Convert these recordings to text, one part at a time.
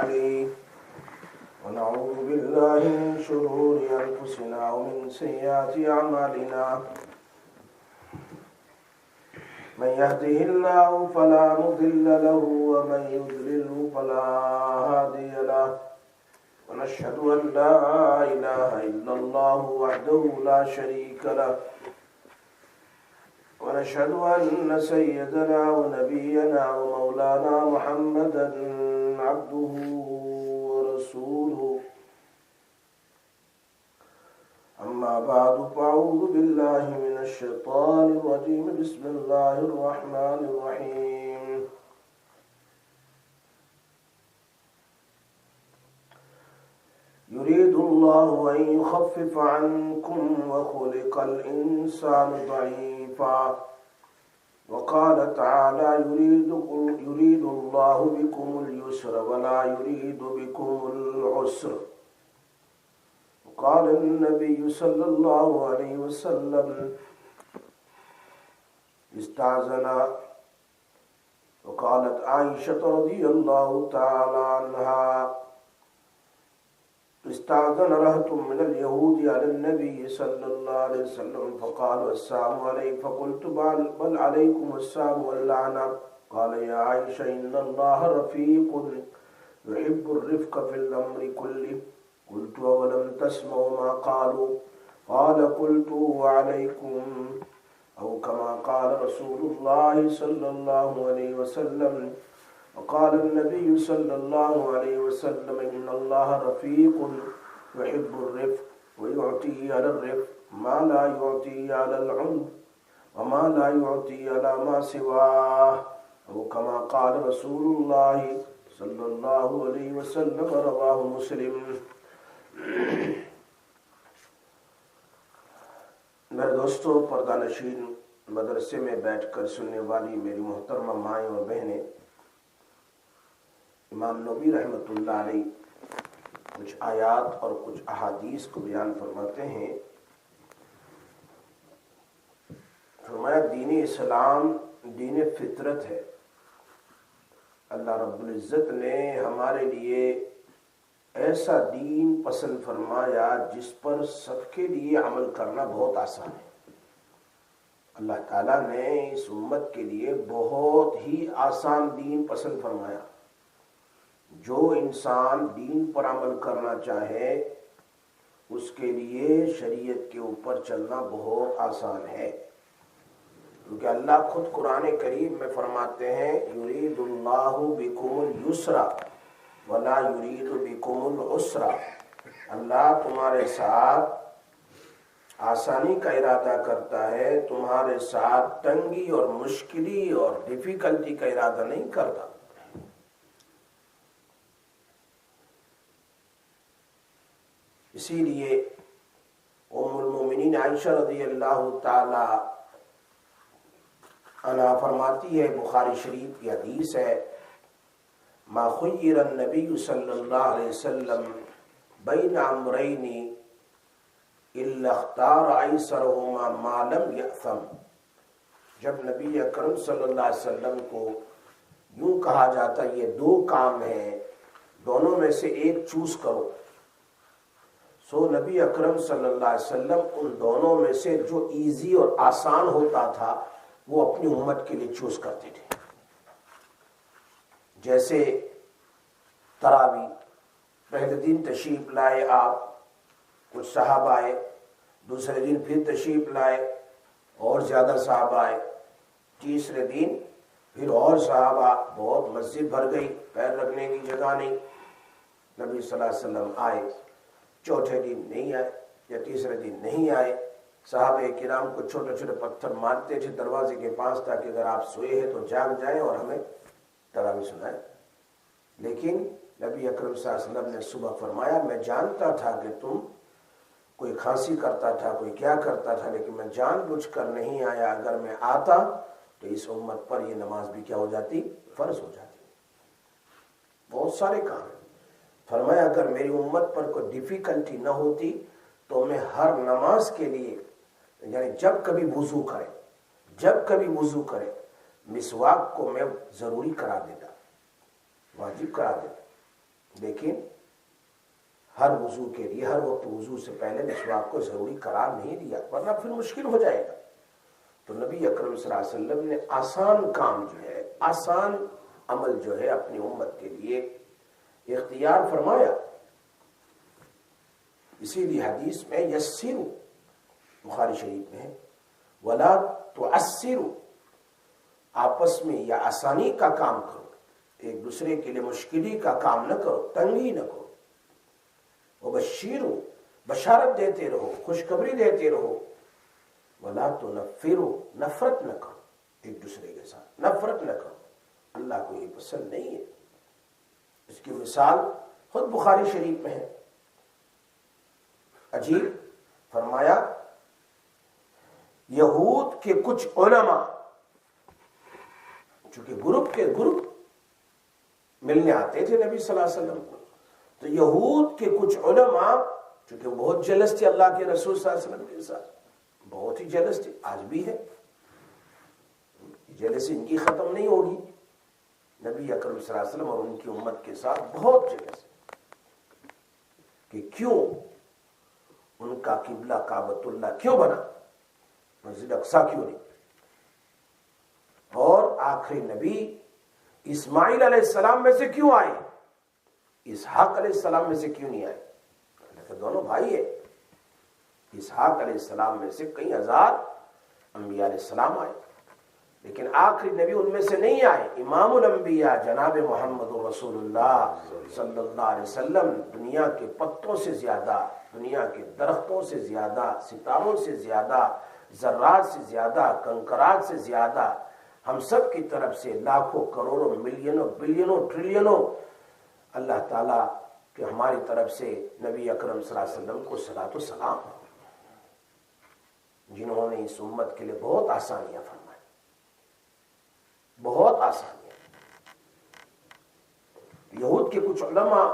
عليه ونعوذ بالله من شرور أنفسنا ومن سيئات أعمالنا من يهده الله فلا مضل له ومن يضلله فلا هادي له ونشهد أن لا إله إلا الله وحده لا شريك له ونشهد أن سيدنا ونبينا ومولانا محمدا عبده ورسوله أما بعد فأعوذ بالله من الشيطان الرجيم بسم الله الرحمن الرحيم يريد الله أن يخفف عنكم وخلق الإنسان ضعيفا وقال تعالى يريد الله بكم اليسر ولا يريد بكم العسر وقال النبي صلى الله عليه وسلم استأذن وقالت عائشة رضي الله تعالى عنها استأذن رهط من اليهود على النبي صلى الله عليه وسلم فقالوا السلام عليكم فقلت بل عليكم السلام واللعنة قال يا عائشة إن الله رفيق يحب الرفق في الأمر كله قلت ولم تسمعوا ما قالوا قال قلت وعليكم أو كما قال رسول الله صلى الله عليه وسلم وقال النبي صلى الله عليه وسلم إن الله رفيق يحب الرفق ويعطي على الرفق ما لا يعطي على العنف وما لا يعطي على ما سواه أو كما قال رسول الله صلى الله عليه وسلم رواه مسلم. میرے دوستوں، پردہ نشین مدرسے میں بیٹھ کر سننے والی میری محترمہ مائیں اور بہنیں، امام نووی رحمۃ اللہ علیہ کچھ آیات اور کچھ احادیث کو بیان فرماتے ہیں. فرمایا دین اسلام دین فطرت ہے. اللہ رب العزت نے ہمارے لیے ایسا دین پسند فرمایا جس پر سب کے لیے عمل کرنا بہت آسان ہے. اللہ تعالیٰ نے اس امت کے لیے بہت ہی آسان دین پسند فرمایا. جو انسان دین پر عمل کرنا چاہے اس کے لیے شریعت کے اوپر چلنا بہت آسان ہے، کیونکہ اللہ خود قرآن کریم میں فرماتے ہیں یرید اللہ بکم الیسر ولا یرید بکم العسر. اللہ تمہارے ساتھ آسانی کا ارادہ کرتا ہے، تمہارے ساتھ تنگی اور مشکلی اور ڈیفیکلٹی کا ارادہ نہیں کرتا. اسی لیے ام المومنین عائشہ رضی اللہ تعالی عنہا فرماتی ہے، بخاری شریف کی حدیث ہے، ما خیر النبی صلی اللہ علیہ وسلم بین امرین الا اختار ایسرہما ما لم یأثم. جب نبی اکرم صلی اللہ علیہ وسلم کو یوں کہا جاتا یہ دو کام ہیں، دونوں میں سے ایک چوز کرو، سو نبی اکرم صلی اللہ علیہ وسلم ان دونوں میں سے جو ایزی اور آسان ہوتا تھا وہ اپنی امت کے لیے چوز کرتے تھے. جیسے تراویح، پہلے دن تشریف لائے آپ، کچھ صحابہ آئے، دوسرے دن پھر تشریف لائے اور زیادہ صحابہ آئے، تیسرے دن پھر اور صحابہ، بہت مسجد بھر گئی، پیر رکھنے کی جگہ نہیں، نبی صلی اللہ علیہ وسلم آئے. چوتھے دن نہیں آئے یا تیسرے دن نہیں آئے، صحابہ کرام کو چھوٹے چھوٹے پتھر مارتے تھے دروازے کے پاس تاکہ اگر آپ سوئے ہیں تو جاگ جائیں اور ہمیں تراویح سنائیں. لیکن نبی اکرم صلی اللہ علیہ وسلم نے صبح فرمایا میں جانتا تھا کہ تم کوئی کھانسی کرتا تھا، کوئی کیا کرتا تھا، لیکن میں جان بوجھ کر نہیں آیا. اگر میں آتا تو اس امت پر یہ نماز بھی کیا ہو جاتی، فرض ہو جاتی. بہت سارے کام ہیں. فرمایا اگر میری امت پر کوئی ڈیفیکلٹی نہ ہوتی تو میں ہر نماز کے لیے، یعنی جب کبھی وضو کرے مسواک کو میں ضروری کرا دیتا، واجب کرا دیتا. لیکن ہر وضو کے لیے ہر وقت وضو سے پہلے مسواک کو ضروری قرار نہیں دیا، ورنہ پھر مشکل ہو جائے گا۔ تو نبی اکرم صلی اللہ علیہ وسلم نے آسان کام جو ہے، آسان عمل جو ہے اپنی امت کے لیے اختیار فرمایا۔ اسی لیے حدیث میں یسروا، بخاری شریف میں ہے، ولا تعسروا، آپس میں یا آسانی کا کام کرو، ایک دوسرے کے لیے مشکلی کا کام نہ کرو، تنگی نہ کرو۔ وبشروا، بشارت دیتے رہو، خوشخبری دیتے رہو۔ ولا تنفروا، نفرت نہ کرو، ایک دوسرے کے ساتھ نفرت نہ کرو، اللہ کو یہ پسند نہیں ہے۔ اس کی مثال خود بخاری شریف میں ہے۔ عجیب فرمایا، یہود کے کچھ علماء، چونکہ گروپ ملنے آتے تھے نبی صلی اللہ علیہ وسلم کو، تو یہود کے کچھ علماء چونکہ بہت جلس تھے اللہ کے رسول صلی اللہ علیہ وسلم کے ساتھ، بہت ہی جلس تھے، آج بھی ہے، جلس ان کی ختم نہیں ہوگی۔ نبی اکرم صلی اللہ علیہ وسلم اور ان کی امت کے ساتھ بہت جلس کہ کیوں ان کا قبلہ کعبۃ اللہ کیوں بنا، مسجد اقصیٰ کیوں نہیں، اور آخری نبی اسماعیل علیہ السلام میں سے کیوں آئے، اسحاق علیہ السلام میں سے کیوں نہیں آئے؟ کہ دونوں بھائی ہیں، اسحاق علیہ السلام میں سے کئی ہزار انبیاء علیہ السلام آئے، لیکن آخری نبی ان میں سے نہیں آئے۔ امام الانبیاء جناب محمد رسول اللہ صلی اللہ علیہ وسلم دنیا کے پتوں سے زیادہ، دنیا کے درختوں سے زیادہ، ستاروں سے زیادہ، ذرات سے زیادہ، کنکرات سے زیادہ، ہم سب کی طرف سے لاکھوں کروڑوں ملینوں بلینوں ٹریلینوں اللہ تعالیٰ کہ ہماری طرف سے نبی اکرم صلی اللہ علیہ وسلم کو صلاۃ و سلام، جنہوں نے اس امت کے لیے بہت آسانیاں فرمائی، بہت آسانیاں۔ یہود کے کچھ علماء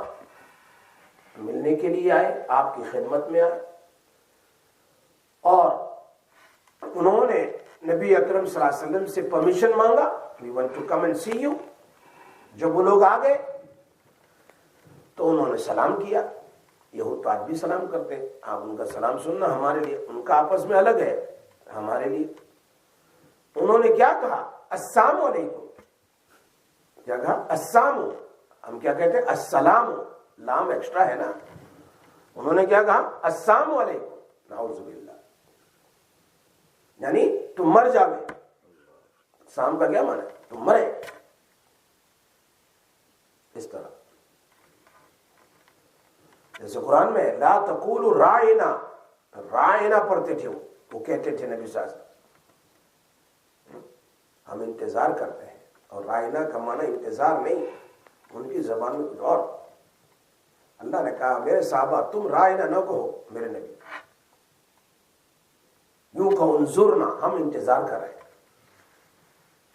ملنے کے لیے آئے، آپ کی خدمت میں آئے، اور انہوں نے نبی اکرم صلی اللہ علیہ وسلم سے پرمیشن مانگا، we want to come and see you۔ جب وہ لوگ آ گئے تو انہوں نے سلام کیا۔ یہود تو آج بھی سلام کرتے ہیں، آپ ان کا سلام سننا ہمارے لیے، ان کا آپس میں الگ ہے، ہمارے لیے۔ انہوں نے کیا کہا؟ السلام علیکم۔ کیا کہا؟ السلام۔ ہم کیا کہتے ہیں؟ السلام، لام ایکسٹرا ہے نا۔ انہوں نے کیا کہا؟ السلام علیکم۔ نعوذ باللہ، یعنی تم مر جاوے۔ السلام کا کیا معنی ہے؟ تم مرے، اس طرح۔ جیسے قرآن میں لا تقولوا رائنا، رائنا پڑھتے تھے، وہ کہتے تھے نبی صلی اللہ علیہ وسلم ہم انتظار کرتے ہیں، اور رائنا کا معنی انتظار نہیں، ان کی زبان میں کچھ اور۔ اللہ نے کہا میرے صحابہ تم رائنا نہ کہو میرے نبی، یوں کہو انظرنا، ہم انتظار کر رہے ہیں۔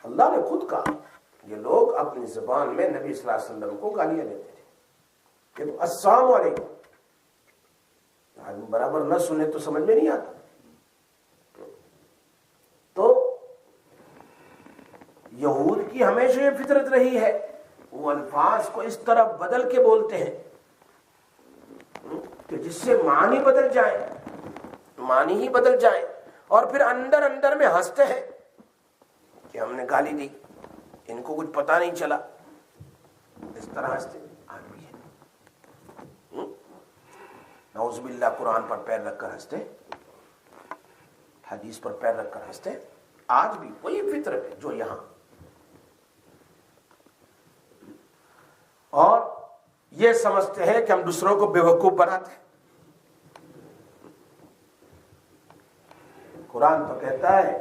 اللہ نے خود کہا، یہ لوگ اپنی زبان میں نبی صلی اللہ علیہ وسلم کو گالیاں دیتے تھے کہ تو السلام علیکم، برابر نہ سنے تو سمجھ میں نہیں آتا۔ تو یہود کی ہمیشہ یہ فطرت رہی ہے، وہ الفاظ کو اس طرح بدل کے بولتے ہیں کہ جس سے معنی بدل جائے، معنی ہی بدل جائے، اور پھر اندر اندر میں ہنستے ہیں کہ ہم نے گالی دی، ان کو کچھ پتا نہیں چلا، اس طرح ہنستے آج بھی ہے۔ نعوذ باللہ، قرآن پر پیر رکھ کر ہنستے، حدیث پر پیر رکھ کر ہنستے، آج بھی وہی فطرت ہے جو یہاں۔ اور یہ سمجھتے ہیں کہ ہم دوسروں کو بے وقوف بناتے ہیں۔ قرآن تو کہتا ہے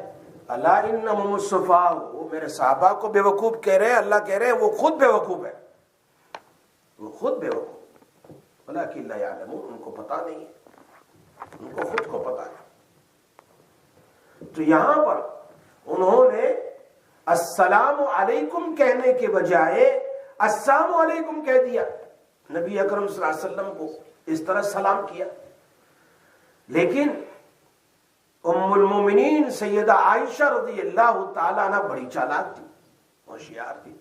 الا انہم السفہاء، وہ میرے صحابہ کو بے وقوف کہہ رہے ہیں، اللہ کہہ رہے ہیں وہ خود بے وقوف ہے، وہ خود بے وقوف، ولکن لا یعلمون، ان کو پتا نہیں ہے، ان کو خود کو پتا ہے۔ تو یہاں پر انہوں نے السلام علیکم کہنے کے بجائے السلام علیکم کہہ دیا، نبی اکرم صلی اللہ علیہ وسلم کو اس طرح سلام کیا۔ لیکن ام المومنین سیدہ عائشہ رضی اللہ تعالیٰ عنہ بڑی چالاک تھی، ہوشیار تھی۔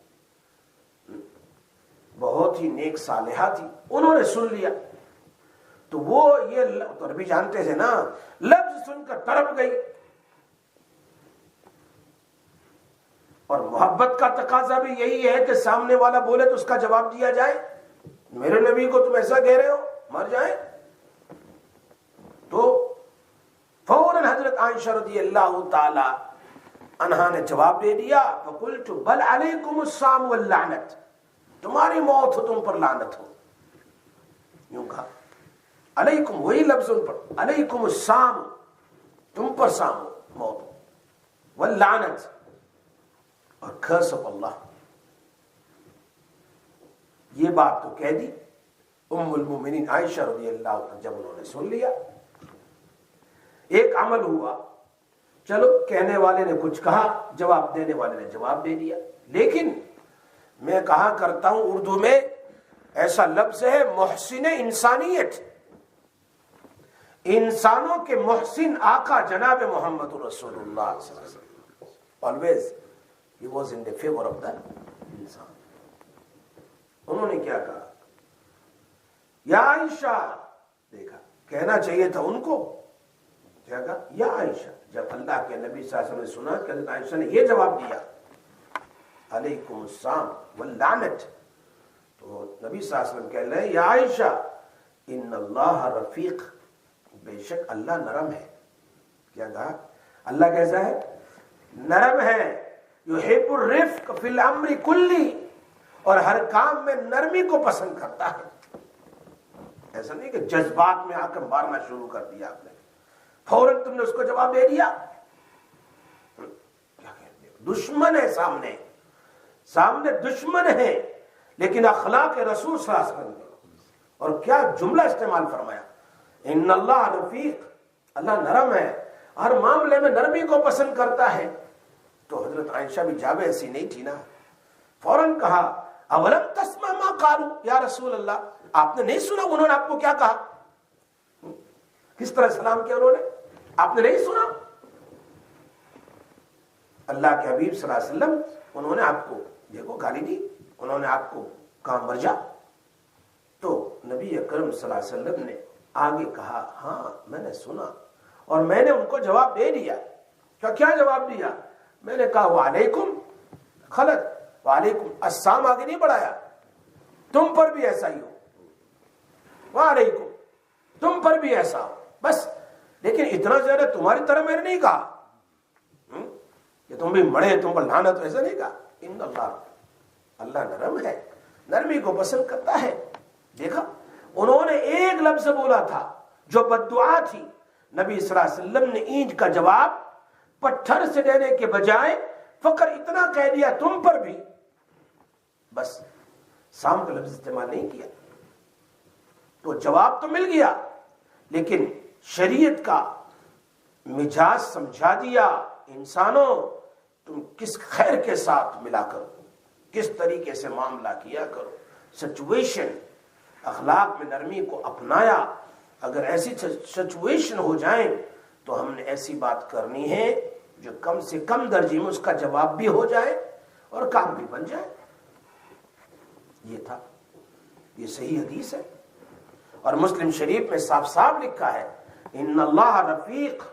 بہت ہی نیک صالحہ تھی، انہوں نے سن لیا تو وہ یہ تو نبی جانتے تھے نا، لفظ سن کر تڑپ گئی، اور محبت کا تقاضا بھی یہی ہے کہ سامنے والا بولے تو اس کا جواب دیا جائے۔ میرے نبی کو تم ایسا کہہ رہے ہو مر جائیں؟ تو فوراً حضرت عائشہ رضی اللہ تعالی عنہا نے جواب دے دیا، فقلت بل علیکم السام واللعنت، تمہاری موت ہو، تم پر لعنت ہو، یوں کہا علیکم، وہی لفظ ان پر، علیکم السام، تم پر سام ہو، موت ہو، واللعنت، اور curse of اللہ۔ یہ بات تو کہہ دی ام المومنین عائشہ رضی اللہ عنہ، جب انہوں نے سن لیا ایک عمل ہوا، چلو کہنے والے نے کچھ کہا، جواب دینے والے نے جواب دے دیا، لیکن میں کہا کرتا ہوں اردو میں ایسا لفظ ہے محسن انسانیت، انسانوں کے محسن آقا جناب محمد رسول اللہ صلی اللہ علیہ وسلم، always he was in the favor of the انسان۔ انہوں نے کیا کہا، یا عائشہ، دیکھا کہنا چاہیے تھا ان کو، کیا کہا، یا عائشہ۔ جب اللہ کے نبی صلی اللہ علیہ وسلم نے سنا کہ حضرت عائشہ نے یہ جواب دیا علیکم السلام واللعنت، تو نبی صلی اللہ علیہ وسلم کہہ رہے ہیں یا عائشہ ان اللہ رفیق، بے شک اللہ نرم ہے۔ کیا کہا، اللہ کیسا ہے؟ نرم ہے، یحب الرفق فی الامر کلی، اور ہر کام میں نرمی کو پسند کرتا ہے۔ ایسا نہیں کہ جذبات میں آ کر مارنا شروع کر دیا آپ نے، فوراً تم نے اس کو جواب دے دیا۔ دشمن ہے سامنے دشمن ہے، لیکن اخلاق رسول صلی اللہ علیہ وسلم نے، اور کیا جملہ استعمال فرمایا، ان اللہ رفیق، اللہ نرم ہے، ہر معاملے میں نرمی کو پسند کرتا ہے۔ تو حضرت عائشہ بھی جاوے ایسی نہیں تھی نا، فوراً کہا اولم تسمع ما قالوا یا رسول اللہ، آپ نے نہیں سنا انہوں نے آپ کو کیا کہا، کس طرح سلام کیا انہوں نے، آپ نے نہیں سنا؟ اللہ کے حبیب صلی اللہ علیہ وسلم، انہوں نے آپ کو دیکھو گالی دی، انہوں نے آپ کو کہا مر جا۔ تو نبی اکرم صلی اللہ علیہ وسلم نے آگے کہا ہاں میں نے سنا، اور میں نے ان کو جواب دے دیا۔ کیا جواب دیا؟ میں نے کہا وعلیکم خلق، وعلیکم السلام آگے نہیں بڑھایا، تم پر بھی ایسا ہی ہو، وعلیکم تم پر بھی ایسا ہو، بس، لیکن اتنا زیادہ تمہاری طرح میں نے نہیں کہا کہ تم بھی مڑے تم پر لعنت، ایسا نہیں کہا۔ ان اللہ نرم ہے، نرمی کو پسند کرتا ہے۔ دیکھا انہوں نے ایک لفظ بولا تھا جو بددعا تھی، نبی صلی اللہ علیہ وسلم نے اینٹ کا جواب پتھر سے دینے کے بجائے فقط اتنا کہہ دیا تم پر بھی، بس سام کا لفظ استعمال نہیں کیا۔ تو جواب تو مل گیا، لیکن شریعت کا مزاج سمجھا دیا، انسانوں تم کس خیر کے ساتھ ملا کرو، کس طریقے سے معاملہ کیا کرو، سچویشن، اخلاق میں نرمی کو اپنایا۔ اگر ایسی سچویشن ہو جائیں تو ہم نے ایسی بات کرنی ہے جو کم سے کم درجے میں اس کا جواب بھی ہو جائے اور کام بھی بن جائے۔ یہ تھا، یہ صحیح حدیث ہے، اور مسلم شریف میں صاف صاف لکھا ہے ان اللہ رفیق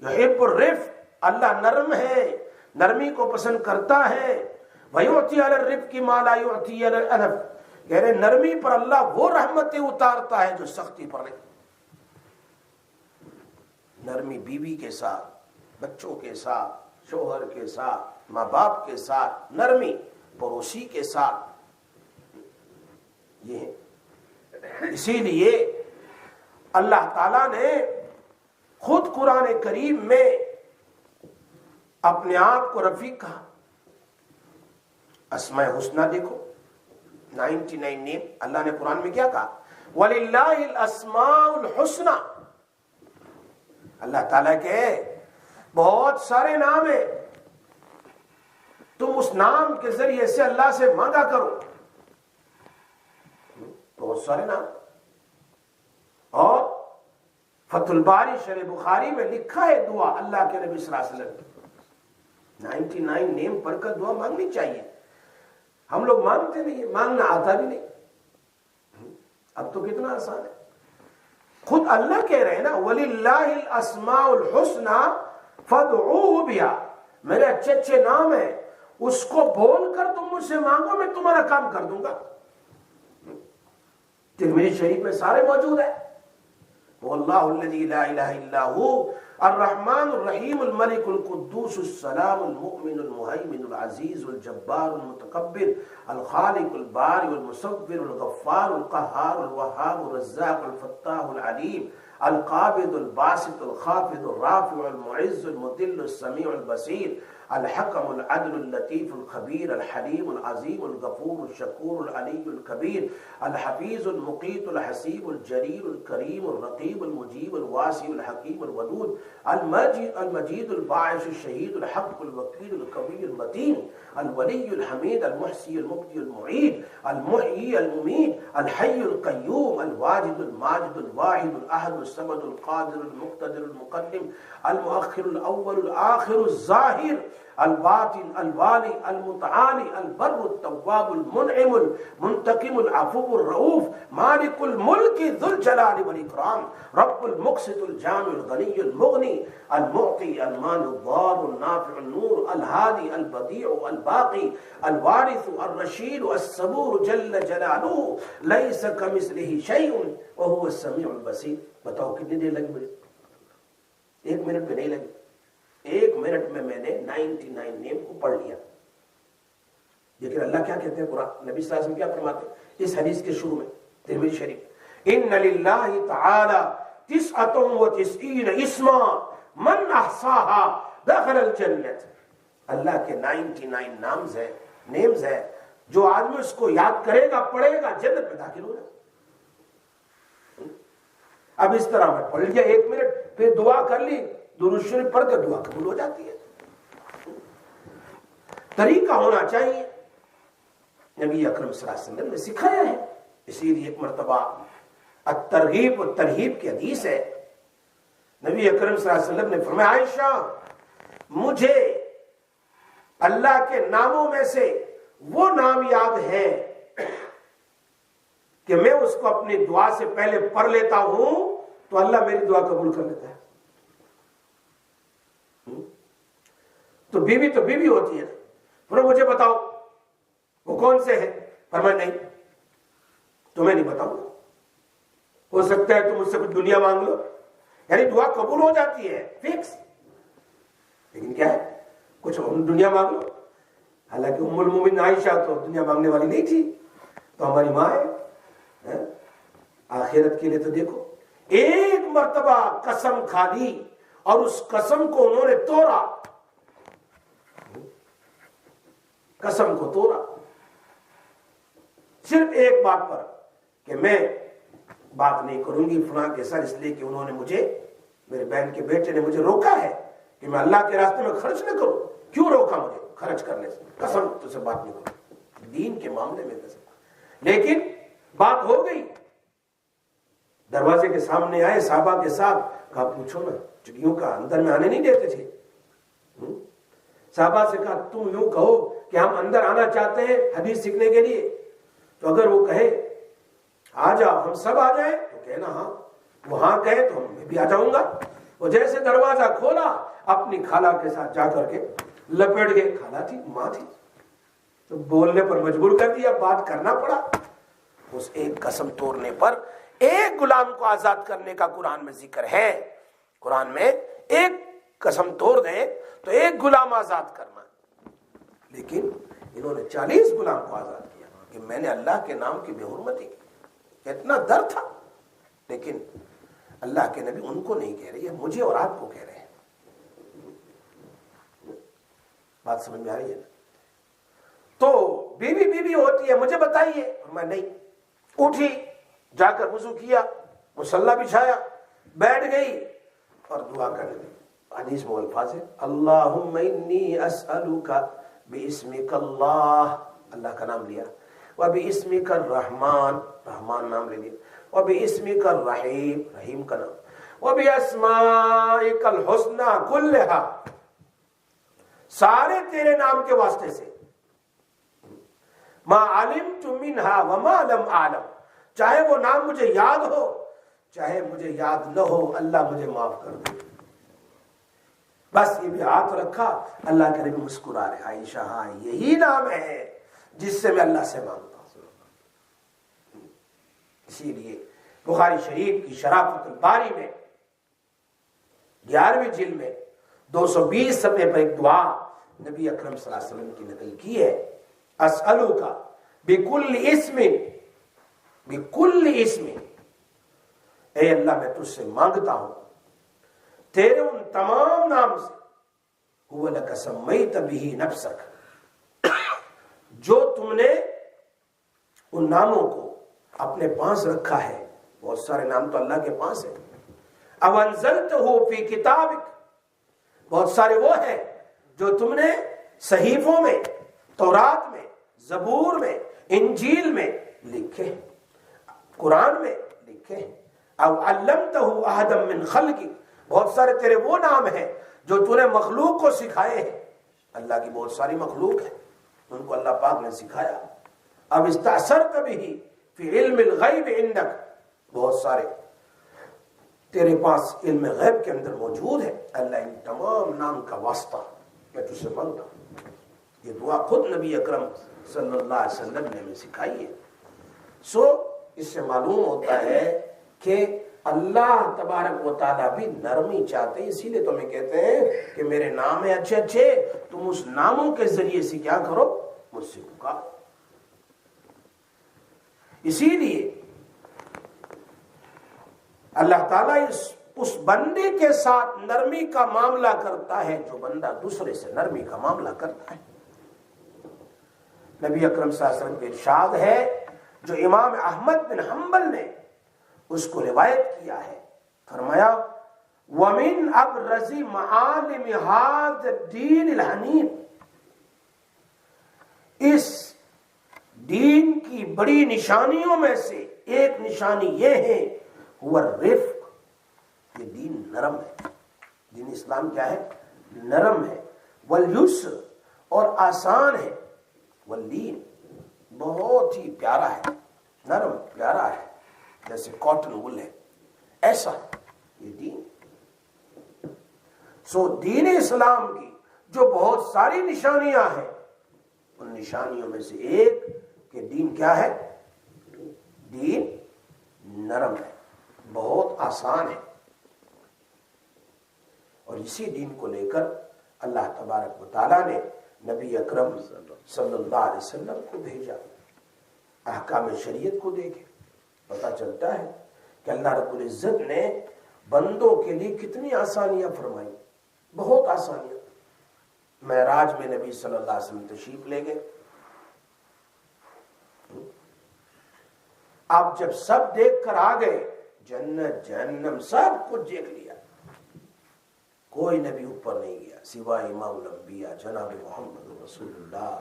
یحب الرفق، اللہ نرم ہے، نرمی کو پسند کرتا ہے، وَيُعْتِي عَلَى الرِّفْقِ مَا لَا يُعْتِي عَلَى الْأَنَفِ، کہہ رہے نرمی پر اللہ وہ رحمتیں اتارتا ہے جو سختی پر نہیں۔ نرمی بیوی کے ساتھ، بچوں کے ساتھ، شوہر کے ساتھ، ماں باپ کے ساتھ، نرمی پڑوسی کے ساتھ، یہ ہے۔ اسی لیے اللہ تعالیٰ نے خود قرآن کریم میں اپنے آپ کو رفیق کہا۔ اسماء حسنہ دیکھو، 99 نیم، اللہ نے قرآن میں کیا کہا، وَلِلَّهِ الْأَسْمَاءُ الْحُسْنَى، اللہ تعالیٰ کے بہت سارے نام ہیں، تم اس نام کے ذریعے سے اللہ سے مانگا کرو، بہت سارے نام۔ اور فتح الباری شرح بخاری میں لکھا ہے دعا اللہ کے نبی صلی اللہ علیہ وسلم، 99 نیم پڑھ کر دعا مانگنی چاہیے۔ ہم لوگ مانگتے نہیں، مانگنا آتا بھی نہیں. اب تو کتنا آسان ہے. خود اللہ کہہ رہے ہیں نا وَلِلَّهِ الْأَسْمَاءُ الْحُسْنَى فَادْعُوهُ بِهَا، میرے اچھے اچھے نام ہیں، اس کو بول کر تم مجھ سے مانگو، میں تمہارا کام کر دوں گا. ترمذی شریف میں سارے موجود ہیں. واللہ الذی لا الہ الا هو الرحمن الرحیم الملک القدوس السلام المؤمن المہیمن العزیز الجبار المتکبر الخالق البارئ المصور الغفار القہار الوہاب الرزاق الفتاح العلیم القابض الباسط الخافض الرافع المعز المذل السمیع البصیر الحکم العدل اللطیف الخبیر الحلیم العظیم الغفور الشکور العلی الکبیر الحفیظ المقیت الحسیب الجلیل الکریم الرقیب المجیب الواسع الحکیم الودود المجید الباعث الشہید الحق الوکیل القوی المتین الولی الحمید المحصی المبدی المعید المحیی الممید الحی القیوم الواجد الماجد الواحد الاحد الصمد القادر المقتدر المقدم المؤخر الاول الاخر الظاہر الباطن الوالی المتعالی البر التواب المنعم المنتقم العفو الرؤوف مالک الملک ذو الجلال والاکرام رب المقسط الجامع الغنی المغنی المعطی المانع الضار النافع النور الهادی البدیع الباقی الوارث الرشید الصبور جل جلالہ لیس کمثلہ شیء وهو السمیع البصیر. بتاؤ کتنی دیر لگی مجھے؟ 1 منٹ میں نہیں لگی. 1 منٹ میں نے 99 نیم کو پڑھ لیا. لیکن اللہ کیا کہتے ہیں قرآن، نبی صلی اللہ علیہ وسلم کیا فرماتے ہیں اس حدیث کے شروع میں ترمذی شریف، ان للہ تعالی 99 اسما من احصاها دخل الجنت. اللہ کے 99 نیمز ہیں جو آدمی اس کو یاد کرے گا پڑھے گا جنت میں داخل ہوگا. اب اس طرح میں پڑھ لیا 1 منٹ، پھر دعا کر لی، درود شریف پڑھ کر دعا قبول ہو جاتی ہے. طریقہ ہونا چاہیے، نبی اکرم صلی اللہ علیہ وسلم نے سکھایا ہے. اسی لیے ایک مرتبہ الترغیب و ترہیب کی حدیث ہے، نبی اکرم صلی اللہ علیہ وسلم نے فرمایا عائشہ مجھے اللہ کے ناموں میں سے وہ نام یاد ہے کہ میں اس کو اپنی دعا سے پہلے پڑھ لیتا ہوں تو اللہ میری دعا قبول کر لیتا ہے. تو بیوی ہوتی ہے. پھر مجھے بتاؤ وہ کون سے ہیں؟ فرمایا نہیں تمہیں نہیں بتاؤں گا، ہو سکتا ہے تم مجھ سے کچھ دنیا مانگ لو، یعنی دعا قبول ہو جاتی ہے فکس، لیکن کیا ہے کچھ دنیا مانگ لو. حالانکہ ام المومنین عائشہ تو دنیا مانگنے والی نہیں تھی، تو ہماری ماں ہے. آخرت کے لیے تو دیکھو 1 مرتبہ قسم کھا لی اور اس قسم کو انہوں نے توڑا، قسم کو توڑا صرف ایک بات پر کہ میں بات نہیں کروں گی فلاں کے ساتھ، اس لیے کہ انہوں نے مجھے، میرے بہن کے بیٹے نے مجھے روکا ہے کہ میں اللہ کے راستے میں خرچ نہ کروں. کیوں روکا مجھے خرچ کرنے سے؟ قسم تو سے بات نہیں کروں دین کے معاملے میں قسم. لیکن بات ہو گئی، دروازے کے سامنے آئے صحابہ کے ساتھ، کہا پوچھو نا، چڑیوں کا اندر میں آنے نہیں دیتے تھے. صحابہ سے کہا تم یوں کہو کہ ہم اندر آنا چاہتے ہیں حدیث سیکھنے کے لیے، تو اگر وہ کہے آ جاؤ ہم سب آ جائیں تو کہنا ہاں، وہاں کہے تو میں بھی آ جاؤں گا. وہ جیسے دروازہ کھولا اپنی خالہ کے ساتھ جا کر کے لپٹ گئے. خالہ تھی، ماں تھی، تو بولنے پر مجبور کر دیا، بات کرنا پڑا. اس ایک قسم توڑنے پر ایک غلام کو آزاد کرنے کا قرآن میں ذکر ہے. قرآن میں ایک قسم توڑ دیں تو ایک غلام آزاد کرنا، لیکن انہوں نے 40 غلام کو آزاد کیا کہ میں نے اللہ کے نام کی بے حرمتی کی. اتنا ڈر تھا، لیکن اللہ کے نبی ان کو نہیں کہہ رہے ہیں، مجھے اور آپ کو کہہ رہے ہیں. بات سمجھ میں آ رہی ہے نا؟ تو بیوی ہوتی ہے، مجھے بتائیے، اور میں نہیں. اٹھی، جا کر وضو کیا، مصلی بچھایا، بیٹھ گئی اور دعا کرنے لگی. حدیث میں الفاظ ہے اللہم انی اسألوک باسمک اللہ، اللہ کا نام لیا، وباسمک الرحمن، رحمان نام لے لیا، وباسمک الرحیم، رحیم کا نام، وباسمائک الحسنى کلھا، سارے تیرے نام کے واسطے سے. ما علمت منها وما لم اعلم، چاہے وہ نام مجھے یاد ہو چاہے مجھے یاد نہ ہو، اللہ مجھے معاف کر دے۔ بس یہ بھی ہاتھ رکھا، اللہ کے نبی مسکرا رہے، عائشہ ہاں یہی نام ہے جس سے میں اللہ سے مانگتا ہوں۔ اسی لیے بخاری شریف کی شرافت الباری میں 11ویں جلد میں 220 صفحے پر ایک دعا نبی اکرم صلی اللہ علیہ وسلم کی نقل کی ہے، اسألوک بکل اسم، بکل اسم، اے اللہ میں تجھ سے مانگتا ہوں تیرے ان تمام نام سے، هو لک سمیت بہ نفسک، جو تم نے ان ناموں کو اپنے پاس رکھا ہے، بہت سارے نام تو اللہ کے پاس ہیں، او انزلتہ فی کتابک، بہت سارے وہ ہیں جو تم نے صحیفوں میں، تورات میں، زبور میں، انجیل میں لکھے، قرآن میں لکھے، او علمتہ احدا من خلقک، بہت سارے تیرے وہ نام ہیں جو تو نے مخلوق کو سکھائے ہیں، اللہ کی بہت ساری مخلوق ہے، ان کو اللہ پاک نے سکھایا، اب استأثرت بہ فی علم الغیب عندک، بہت سارے تیرے پاس علم غیب کے اندر موجود ہے، اللہ ان تمام نام کا واسطہ میں تجھ سے مانگتا ہوں۔ یہ دعا خود نبی اکرم صلی اللہ علیہ وسلم نے ہمیں سکھائی ہے۔ سو اس سے معلوم ہوتا ہے کہ اللہ تبارک و تعالیٰ بھی نرمی چاہتے ہیں، اسی لیے تو ہمیں کہتے ہیں کہ میرے نام ہیں اچھے اچھے، تم اس ناموں کے ذریعے سے کیا کرو، مجھ سے پکارو۔ اسی لیے اللہ تعالیٰ اس بندے کے ساتھ نرمی کا معاملہ کرتا ہے جو بندہ دوسرے سے نرمی کا معاملہ کرتا ہے۔ نبی اکرم صلی اللہ علیہ وسلم کے ارشاد ہے جو امام احمد بن حنبل نے اس کو روایت کیا ہے، فرمایا وَمِنْ أَبْرَزِ مَعَالِمِ هَذَا الدِّينِ الْحَنِيفِ، اس دین کی بڑی نشانیوں میں سے ایک نشانی یہ ہے هو الرفق، یہ دین نرم ہے، دین اسلام کیا ہے، نرم ہے، واليسر اور آسان ہے، واللین بہت ہی پیارا ہے، نرم پیارا ہے، جیسے کاٹن وول ہے، ایسا یہ دین۔ سو دین اسلام کی جو بہت ساری نشانیاں ہیں، ان نشانیوں میں سے ایک کہ دین کیا ہے، دین نرم ہے، بہت آسان ہے، اور اسی دین کو لے کر اللہ تبارک و تعالیٰ نے نبی اکرم صلی اللہ علیہ وسلم کو بھیجا۔ احکام شریعت کو دیکھیں، پتہ چلتا ہے کہ اللہ رب العزت نے بندوں کے لیے کتنی آسانیاں فرمائی، بہت آسانیاں۔ معراج میں نبی صلی اللہ علیہ وسلم تشریف لے گئے، آپ جب سب دیکھ کر آ گئے، جنت جہنم سب کچھ دیکھ لیا، کوئی نبی اوپر نہیں گیا سوائے امام الانبیاء جناب محمد رسول اللہ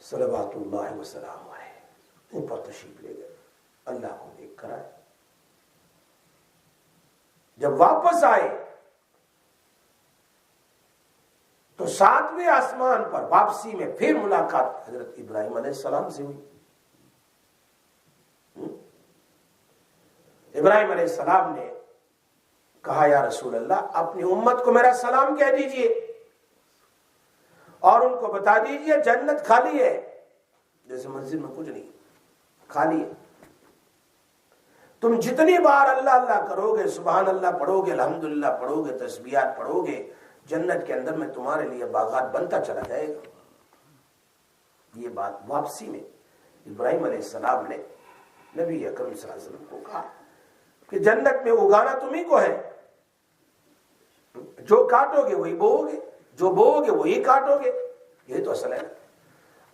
صلوات اللہ وسلام علیہ، اوپر تشریف لے گئے، اللہ کو دیکھ کر آئے۔ جب واپس آئے تو 7ویں آسمان پر واپسی میں پھر ملاقات حضرت ابراہیم علیہ السلام سے ہوئی۔ ابراہیم علیہ السلام نے کہا یا رسول اللہ اپنی امت کو میرا سلام کہہ دیجئے اور ان کو بتا دیجئے جنت خالی ہے، جیسے مسجد میں کچھ نہیں، خالی ہے، تم جتنی بار اللہ اللہ کرو گے، سبحان اللہ پڑھو گے، الحمدللہ پڑھو گے، تسبیحات پڑھو گے، جنت کے اندر میں تمہارے لیے باغات بنتا چلا جائے گا۔ یہ بات واپسی میں ابراہیم علیہ السلام نے نبی اکرم صلی اللہ علیہ وسلم کو کہا کہ جنت میں اگانا تمہیں کو ہے، جو کاٹو گے وہی بو گے، جو بو گے وہی کاٹو گے، یہ تو اصل ہے نا۔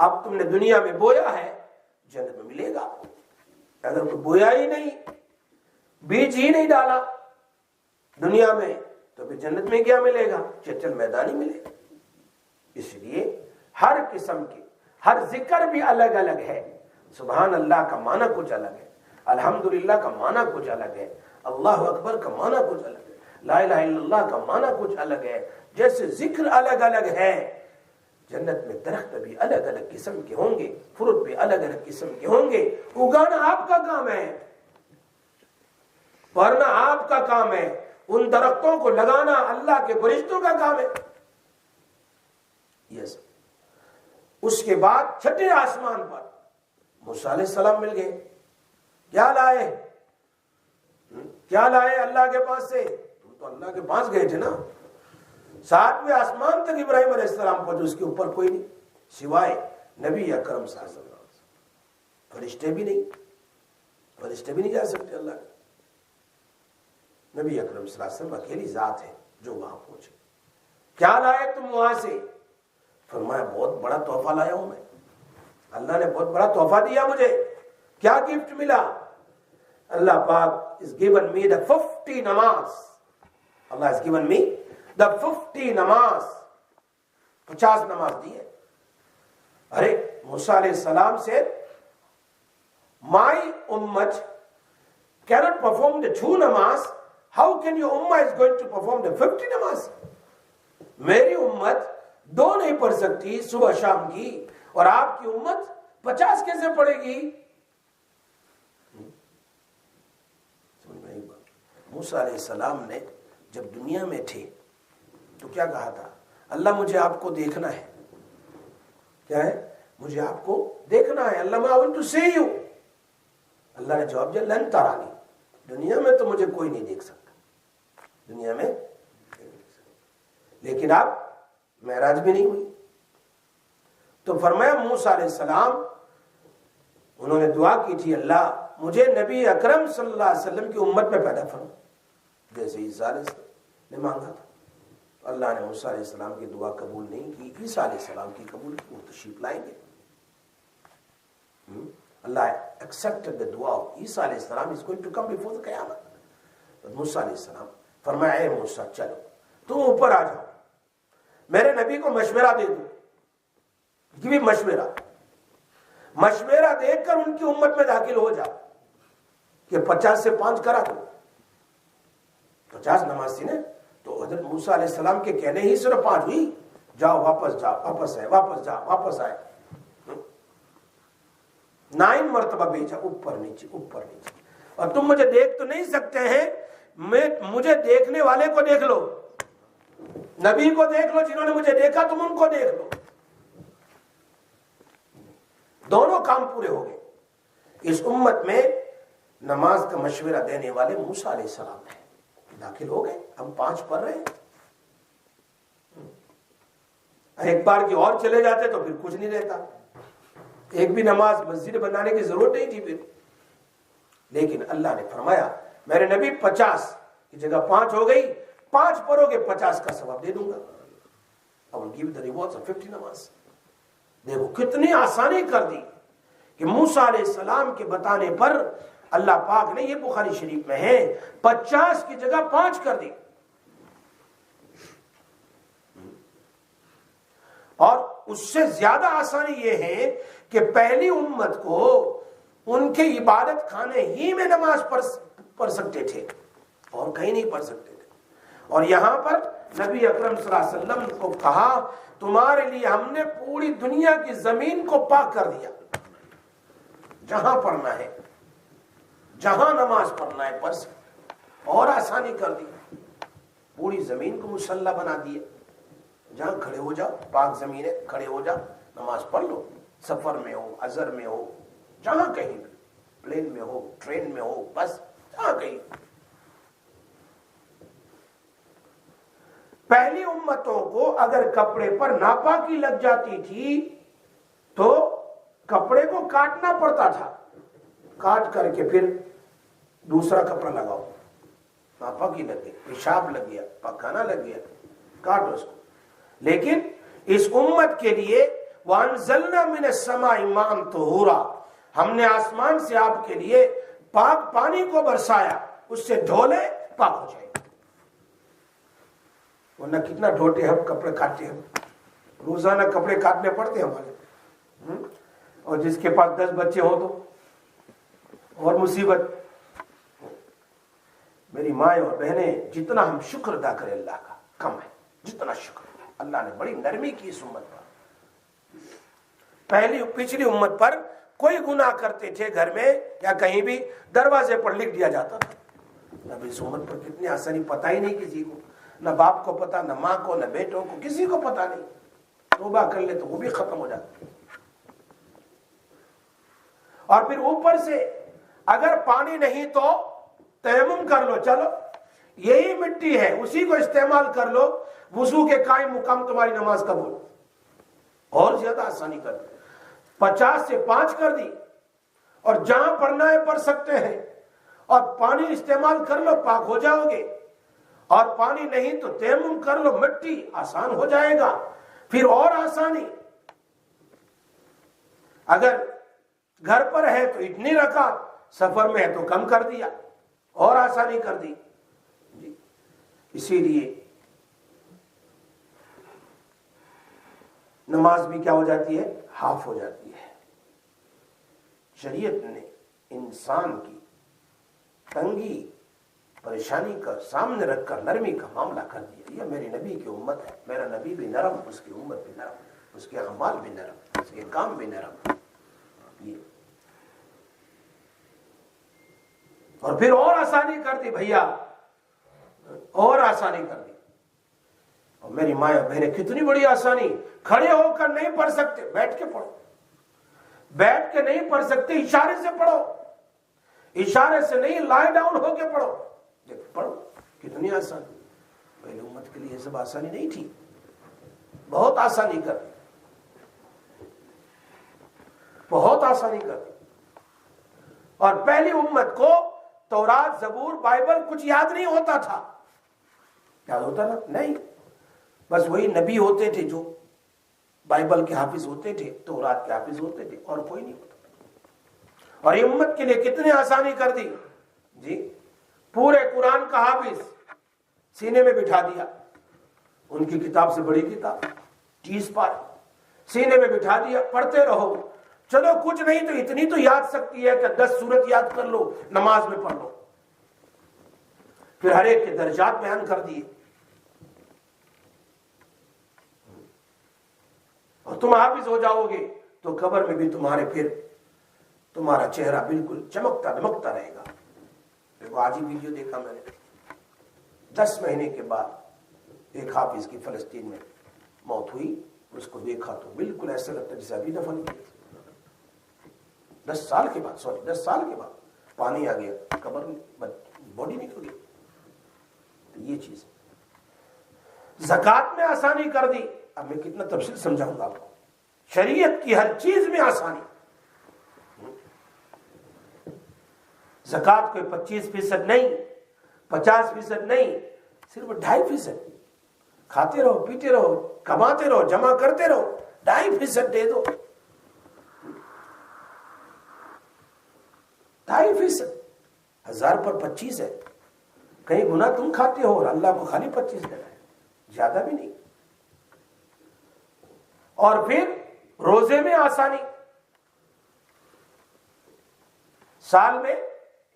اب تم نے دنیا میں بویا ہے، جنت میں ملے گا، اگر کوئی بویا ہی نہیں، بیج ہی نہیں ڈالا دنیا میں، تو پھر جنت میں کیا ملے گا، چچل میدان ہی ملے گا۔ اس لیے ہر قسم کی ہر ذکر بھی الگ الگ ہے، سبحان اللہ کا معنی کچھ الگ ہے، الحمدللہ کا معنی کچھ الگ ہے، اللہ اکبر کا معنی کچھ الگ ہے، لا الہ الا اللہ کا معنی کچھ الگ ہے، جیسے ذکر الگ الگ ہے، جنت میں درخت بھی الگ الگ قسم کے ہوں گے، فروٹ بھی الگ الگ قسم کے ہوں گے، اگانا آپ کا کام ہے، ورنہ آپ کا کام ہے، ان درختوں کو لگانا اللہ کے فرشتوں کا کام ہے۔ یس اس کے بعد چھٹے آسمان پر موسیٰ علیہ السلام مل گئے، کیا لائے اللہ کے پاس سے؟ تم تو اللہ کے پاس گئے تھے نا، 7ویں آسمان تک ابراہیم علیہ السلام پہنچے، اس کے اوپر کوئی نہیں سوائے نبی اکرم صلی اللہ علیہ وسلم، فرشتے بھی نہیں جا سکتے اللہ کے، نبی اکرم صلی اللہ علیہ وسلم اکیلی ذات ہے جو وہاں پہنچے۔ کیا لائے تم وہاں سے؟ فرمایا بہت بڑا تحفہ لایا ہوں میں، اللہ نے بہت بڑا تحفہ دیا مجھے۔ کیا گفٹ ملا؟ اللہ پاک has given me the 50 نماز، اللہ has given me the 50 نماز، 50 نماز دی ہے۔ ارے موسیٰ علیہ السلام سے my ummah cannot perform the 2 نماز، how can your ummah is going to perform the 50 نماز؟ میری امت 2 نہیں پڑھ سکتی صبح شام کی، اور آپ کی امت 50 کیسے پڑھے گی؟ موسیٰ علیہ السلام نے جب دنیا میں تھے تو کیا کہا تھا؟ اللہ مجھے آپ کو دیکھنا ہے۔ کیا ہے؟ مجھے آپ کو دیکھنا ہے، اللہ I want to see you۔ اللہ نے جواب دیا لن ترانی، دنیا میں تو مجھے کوئی نہیں دیکھ سکتا، دنیا میں نہیں دیکھ سکتا۔ لیکن اب معراج بھی نہیں ہوئی تو فرمایا موسیٰ علیہ السلام انہوں نے دعا کی تھی، اللہ مجھے نبی اکرم صلی اللہ علیہ وسلم کی امت میں پیدا فرما، جیسے عیسیٰ علیہ السلام نے مانگا تھا۔ اللہ نے موسیٰ علیہ السلام کی دعا قبول نہیں کی، عیسیٰ علیہ السلام کی قبول کی، وہ تشریف لائیں گے۔ اللہ accepted the dua of Isa علیہ السلام is going to come before the قیامت۔ موسیٰ علیہ السلام فرمایا اے موسیٰ چلو تم اوپر آ جاؤ، میرے نبی کو مشورہ دے دو، یہ بھی مشورہ دے کر ان کی امت میں داخل ہو جاؤ کہ 50 سے 5 کرا دو۔ 50 نماز تھی نا، تو حضرت موسیٰ علیہ السلام کے کہنے ہی صرف 5 ہوئی، جاؤ واپس جاؤ واپس آئے، واپس جاؤ واپس آئے، 9 مرتبہ بھیجا، اوپر نیچے اوپر نیچے۔ اور تم مجھے دیکھ تو نہیں سکتے ہیں، مجھے دیکھنے والے کو دیکھ لو، نبی کو دیکھ لو، جنہوں نے مجھے دیکھا تم ان کو دیکھ لو۔ دونوں کام پورے ہو گئے۔ اس امت میں نماز کا مشورہ دینے والے موسیٰ علیہ السلام ہیں، داخل ہو گئے، ہم 5 پڑھ رہے ہیں۔ ایک بار کی اور چلے جاتے تو پھر کچھ نہیں رہتا، ایک بھی نماز مسجد بنانے کی ضرورت نہیں تھی پھر۔ لیکن اللہ نے فرمایا میرے نبی 50 کی جگہ 5 ہو گئی، 5 پڑھو گے 50 کا ثواب دے دوں گا۔ I will give the rewards of 50 نماز۔ دیکھو کتنی آسانی کر دی کہ موسیٰ علیہ السلام کے بتانے پر اللہ پاک نے، یہ بخاری شریف میں ہے، 50 کی جگہ 5 کر دی۔ اور اس سے زیادہ آسانی یہ ہے کہ پہلی امت کو ان کے عبادت خانے ہی میں نماز پڑھ سکتے تھے اور کہیں نہیں پڑھ سکتے تھے، اور یہاں پر نبی اکرم صلی اللہ علیہ وسلم کو کہا تمہارے لیے ہم نے پوری دنیا کی زمین کو پاک کر دیا، جہاں پڑھنا ہے، جہاں نماز پڑھنا ہے پڑھ سکتے، اور آسانی کر دی، پوری زمین کو مصلی بنا دیا، جہاں کھڑے ہو جاؤ، پاک زمین ہے، کھڑے ہو جاؤ نماز پڑھ لو، سفر میں ہو، حضر میں ہو، جہاں کہیں بھی، پلین میں ہو، ٹرین میں ہو، بس جہاں کہیں۔ پہلی امتوں کو اگر کپڑے پر ناپاکی لگ جاتی تھی تو کپڑے کو کاٹنا پڑتا تھا، کاٹ کر کے پھر دوسرا کپڑا لگاؤ، ناپاکی لگ گئی، پیشاب لگ گیا، پخانہ لگ گیا، کاٹو اس کو۔ لیکن اس امت کے لیے وَأَنزَلْنَا مِنَ السَّمَاءِ مَاءً طَهُورًا، ہم نے آسمان سے آپ کے لیے پاک پانی کو برسایا، اس سے دھولے پاک ہو جائے۔ ورنہ کتنا ڈھوتے ہم، کپڑے کاٹتے ہم، روزانہ کپڑے کاٹنے پڑتے ہمارے، اور جس کے پاس 10 بچے ہو تو اور مصیبت۔ میری مائیں اور بہنیں، جتنا ہم شکر ادا کریں اللہ کا کم ہے، جتنا شکر اللہ نے بڑی نرمی کی اس امت پر، پچھلی امت پر کوئی گناہ کرتے تھے گھر میں یا کہیں بھی دروازے پر لکھ دیا جاتا تھا. اب اس امت پر کتنی آسانی, پتہ ہی نہیں کسی کو, نہ باپ کو پتا, نہ ماں کو, نہ بیٹوں کو, کسی کو پتا نہیں. توبہ کر لے تو وہ بھی ختم ہو جاتا. اور پھر اوپر سے اگر پانی نہیں تو تیمم کر لو, چلو یہی مٹی ہے اسی کو استعمال کر لو, وضو کے قائم مقام تمہاری نماز قبول. اور زیادہ آسانی کر دی, 50 سے 5 کر دی, اور جہاں پڑھنا ہے پڑھ سکتے ہیں, اور پانی استعمال کر لو پاک ہو جاؤ گے, اور پانی نہیں تو تیمم کر لو, مٹی آسان ہو جائے گا. پھر اور آسانی, اگر گھر پر ہے تو اتنی رکعت, سفر میں ہے تو کم کر دیا, اور آسانی کر دی. اسی لیے نماز بھی کیا ہو جاتی ہے, ہاف ہو جاتی ہے. شریعت نے انسان کی تنگی پریشانی کا سامنے رکھ کر نرمی کا معاملہ کر دیا. یہ میری نبی کی امت ہے, میرا نبی بھی نرم, اس کی امت بھی نرم, اس کے اعمال بھی نرم, اس کے کام بھی نرم. یہ اور پھر اور آسانی کر دی بھیا, اور آسانی کر دی. اور میری ماں بہنیں کتنی بڑی آسانی, کھڑے ہو کر نہیں پڑھ سکتے بیٹھ کے پڑھو, بیٹھ کے نہیں پڑھ سکتے اشارے سے پڑھو, اشارے سے نہیں لائے ڈاؤن ہو کے پڑھو, پڑھو. کتنی آسانی. پہلے امت کے لیے یہ سب آسانی نہیں تھی, بہت آسانی کر دی, بہت آسانی کر دی. اور پہلی امت کو تورات, زبور, بائبل کچھ یاد نہیں ہوتا تھا. یاد ہوتا نا, نہیں, بس وہی نبی ہوتے تھے جو بائبل کے حافظ ہوتے تھے, تورات کے حافظ ہوتے تھے, اور کوئی نہیں ہوتا. اور یہ امت کے لیے کتنی آسانی کر دی جی. پورے قرآن کا حافظ سینے میں بٹھا دیا, ان کی کتاب سے بڑی کتاب 30 پارے سینے میں بٹھا دیا, پڑھتے رہو. چلو کچھ نہیں تو اتنی تو یاد سکتی ہے کہ 10 سورت یاد کر لو, نماز میں پڑھ لو. پھر ہر ایک کے درجات بیان کر دیے, اور تم حافظ ہو جاؤ گے تو قبر میں بھی تمہارے پھر تمہارا چہرہ بالکل چمکتا دمکتا رہے گا. دیکھو آج ہی ویڈیو دیکھا میں نے, 10 مہینے کے بعد ایک حافظ کی فلسطین میں موت ہوئی. اس کو دیکھا تو بالکل ایسا لگتا جیسے ابھی دفن کیا. 10 سال کے بعد, 10 سال کے بعد پانی آ گیا, قبر میں باڈی نکل گئی. یہ چیز زکات میں آسانی کر دی. اب میں کتنا تفصیل سمجھاؤں گا آپ کو. شریعت کی ہر چیز میں آسانی. زکات کوئی 25% نہیں, 50% نہیں, صرف 2.5%. کھاتے رہو, پیتے رہو, کماتے رہو, جمع کرتے رہو, 2.5% دے دو. 2.5%, 1000 پر 25 ہے. کہیں گنا تم کھاتے ہو اور اللہ کو خالی 25 دینا ہے, زیادہ بھی نہیں. اور پھر روزے میں آسانی. سال میں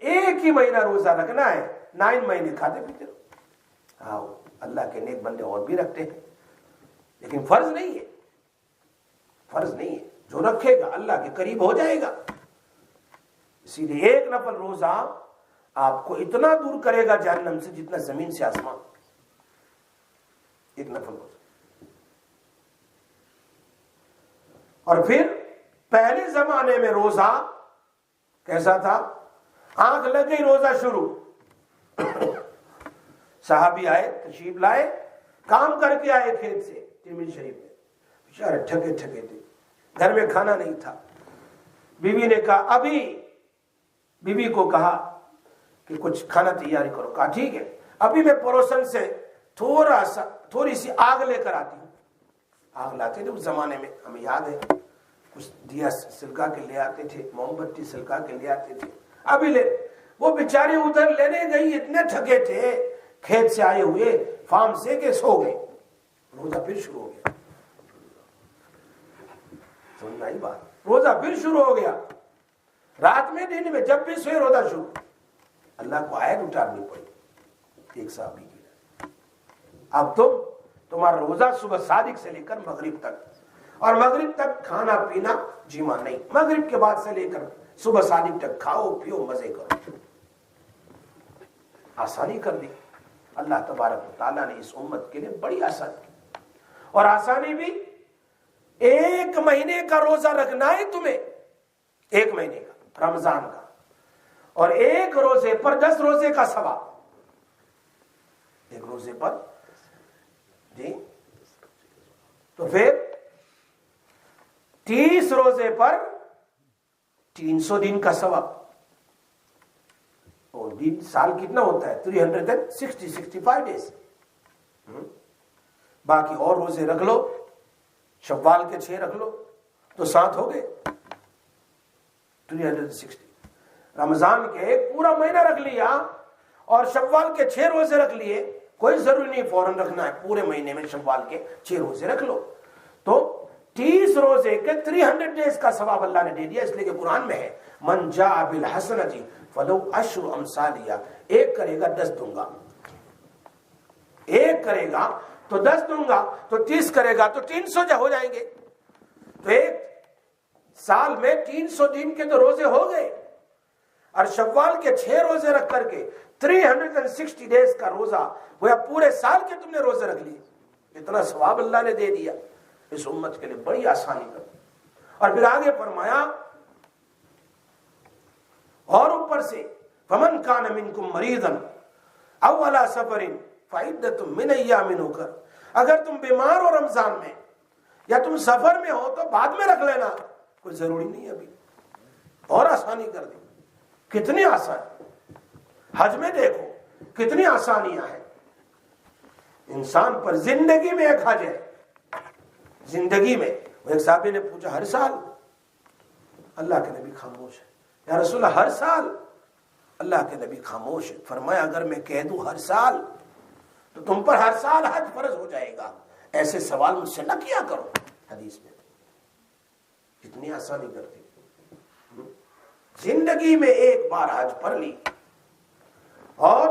ایک ہی مہینہ روزہ رکھنا ہے, 9 مہینے کھاتے پیتے رہو. ہاں اللہ کے نیک بندے اور بھی رکھتے ہیں, لیکن فرض نہیں ہے, فرض نہیں ہے. جو رکھے گا اللہ کے قریب ہو جائے گا. اسی لیے ایک نفل روزہ آپ کو اتنا دور کرے گا جہنم سے جتنا زمین سے آسمان. ایک نفل روزہ. اور پھر پہلے زمانے میں روزہ کیسا تھا؟ آنکھ لگ گئی روزہ شروع, صحابی آئے, تشریف لائے, کام کر کے آئے کھیت سے, ترمذی شریف میں, بیچارے تھکے تھے, گھر میں کھانا نہیں تھا. بیوی نے کہا, ابھی بیوی کو کہا کہ کچھ کھانا تیاری کرو. کہا ٹھیک ہے, ابھی میں پڑوسن سے تھوڑی سی آگ لے کر آتی ہوں. آگ لاتے تھے اس زمانے میں, ہمیں یاد ہے, کچھ دیا سلکا کے لے آتے تھے, موم بتی سلکا کے لے آتے تھے. ابھی لے, وہ بیچارے ادھر لینے گئی, اتنے تھکے تھے کھیت سے آئے ہوئے, فارم سے, کہ سو گئے. روزہ پھر شروع ہو گیا. سمجھ آئی بات؟ روزہ پھر شروع ہو گیا. رات میں دن میں جب بھی سوئے روزہ شروع. اللہ کو آیت اٹھارنی پڑی ایک صحابی کی. اب تمہارا روزہ صبح صادق سے لے کر مغرب تک, اور مغرب تک کھانا پینا جیما نہیں، مغرب کے بعد سے لے کر صبح صادق تک کھاؤ پیو مزے کرو، آسانی کر دی اللہ تبارک و تعالیٰ نے اس امت کے لیے، بڑی آسانی کی۔ اور آسانی بھی 1 مہینے کا روزہ رکھنا ہے تمہیں، 1 مہینے کا رمضان کا، اور 1 روزے پر 10 روزے کا ثواب، 1 روزے پر جی، تو پھر 30 روزے پر 300 دن کا ثواب، اور دن سال کتنا ہوتا ہے 365 ڈیز، باقی اور روزے رکھ لو، شوال کے 6 رکھ لو تو 7 ہو گئے 360، رمضان کے پورا مہینہ رکھ لیا اور شوال کے 6 روزے رکھ لیے، کوئی ضروری نہیں فوراً رکھنا ہے، پورے مہینے میں شوال کے 6 روزے رکھ لو، تو 30 روزے کے 300 ڈیز کا ثواب اللہ نے دے دیا، اس لیے کہ قرآن میں ہے من جاء بالحسنۃ فلو عشر امثالہا، 1 کرے گا 10 دوں گا، 1 کرے گا تو 10 دوں گا، تو 30 کرے گا تو 300 ہو جائیں گے، تو 1 سال میں 300 دن کے تو روزے ہو گئے، اور شوال کے 6 روزے رکھ کر کے 360 ڈیز کا روزہ گویا پورے سال کے تم نے روزے رکھ لیے، اتنا ثواب اللہ نے دے دیا، اس امت کے لیے بڑی آسانی کر دی۔ اور پھر آگے فرمایا اور اوپر سے فمن کان منکم مریضا او علی سفر فعدۃ من ایام اخر، اگر تم بیمار ہو رمضان میں یا تم سفر میں ہو تو بعد میں رکھ لینا، کوئی ضروری نہیں، ابھی اور آسانی کر دی، کتنی آسانی، حج میں دیکھو کتنی آسانیاں ہیں، انسان پر زندگی میں ایک حج ہے، زندگی میں۔ وہ ایک صحابی نے پوچھا ہر سال؟ اللہ کے نبی خاموش ہے، یا رسول اللہ ہر سال؟ اللہ کے نبی خاموش ہے، فرمایا اگر میں کہہ دوں ہر سال تو تم پر ہر سال حج فرض ہو جائے گا، ایسے سوال مجھ سے نہ کیا کرو، حدیث میں کتنی آسانی کرتی، زندگی میں ایک بار حج پڑھ لی، اور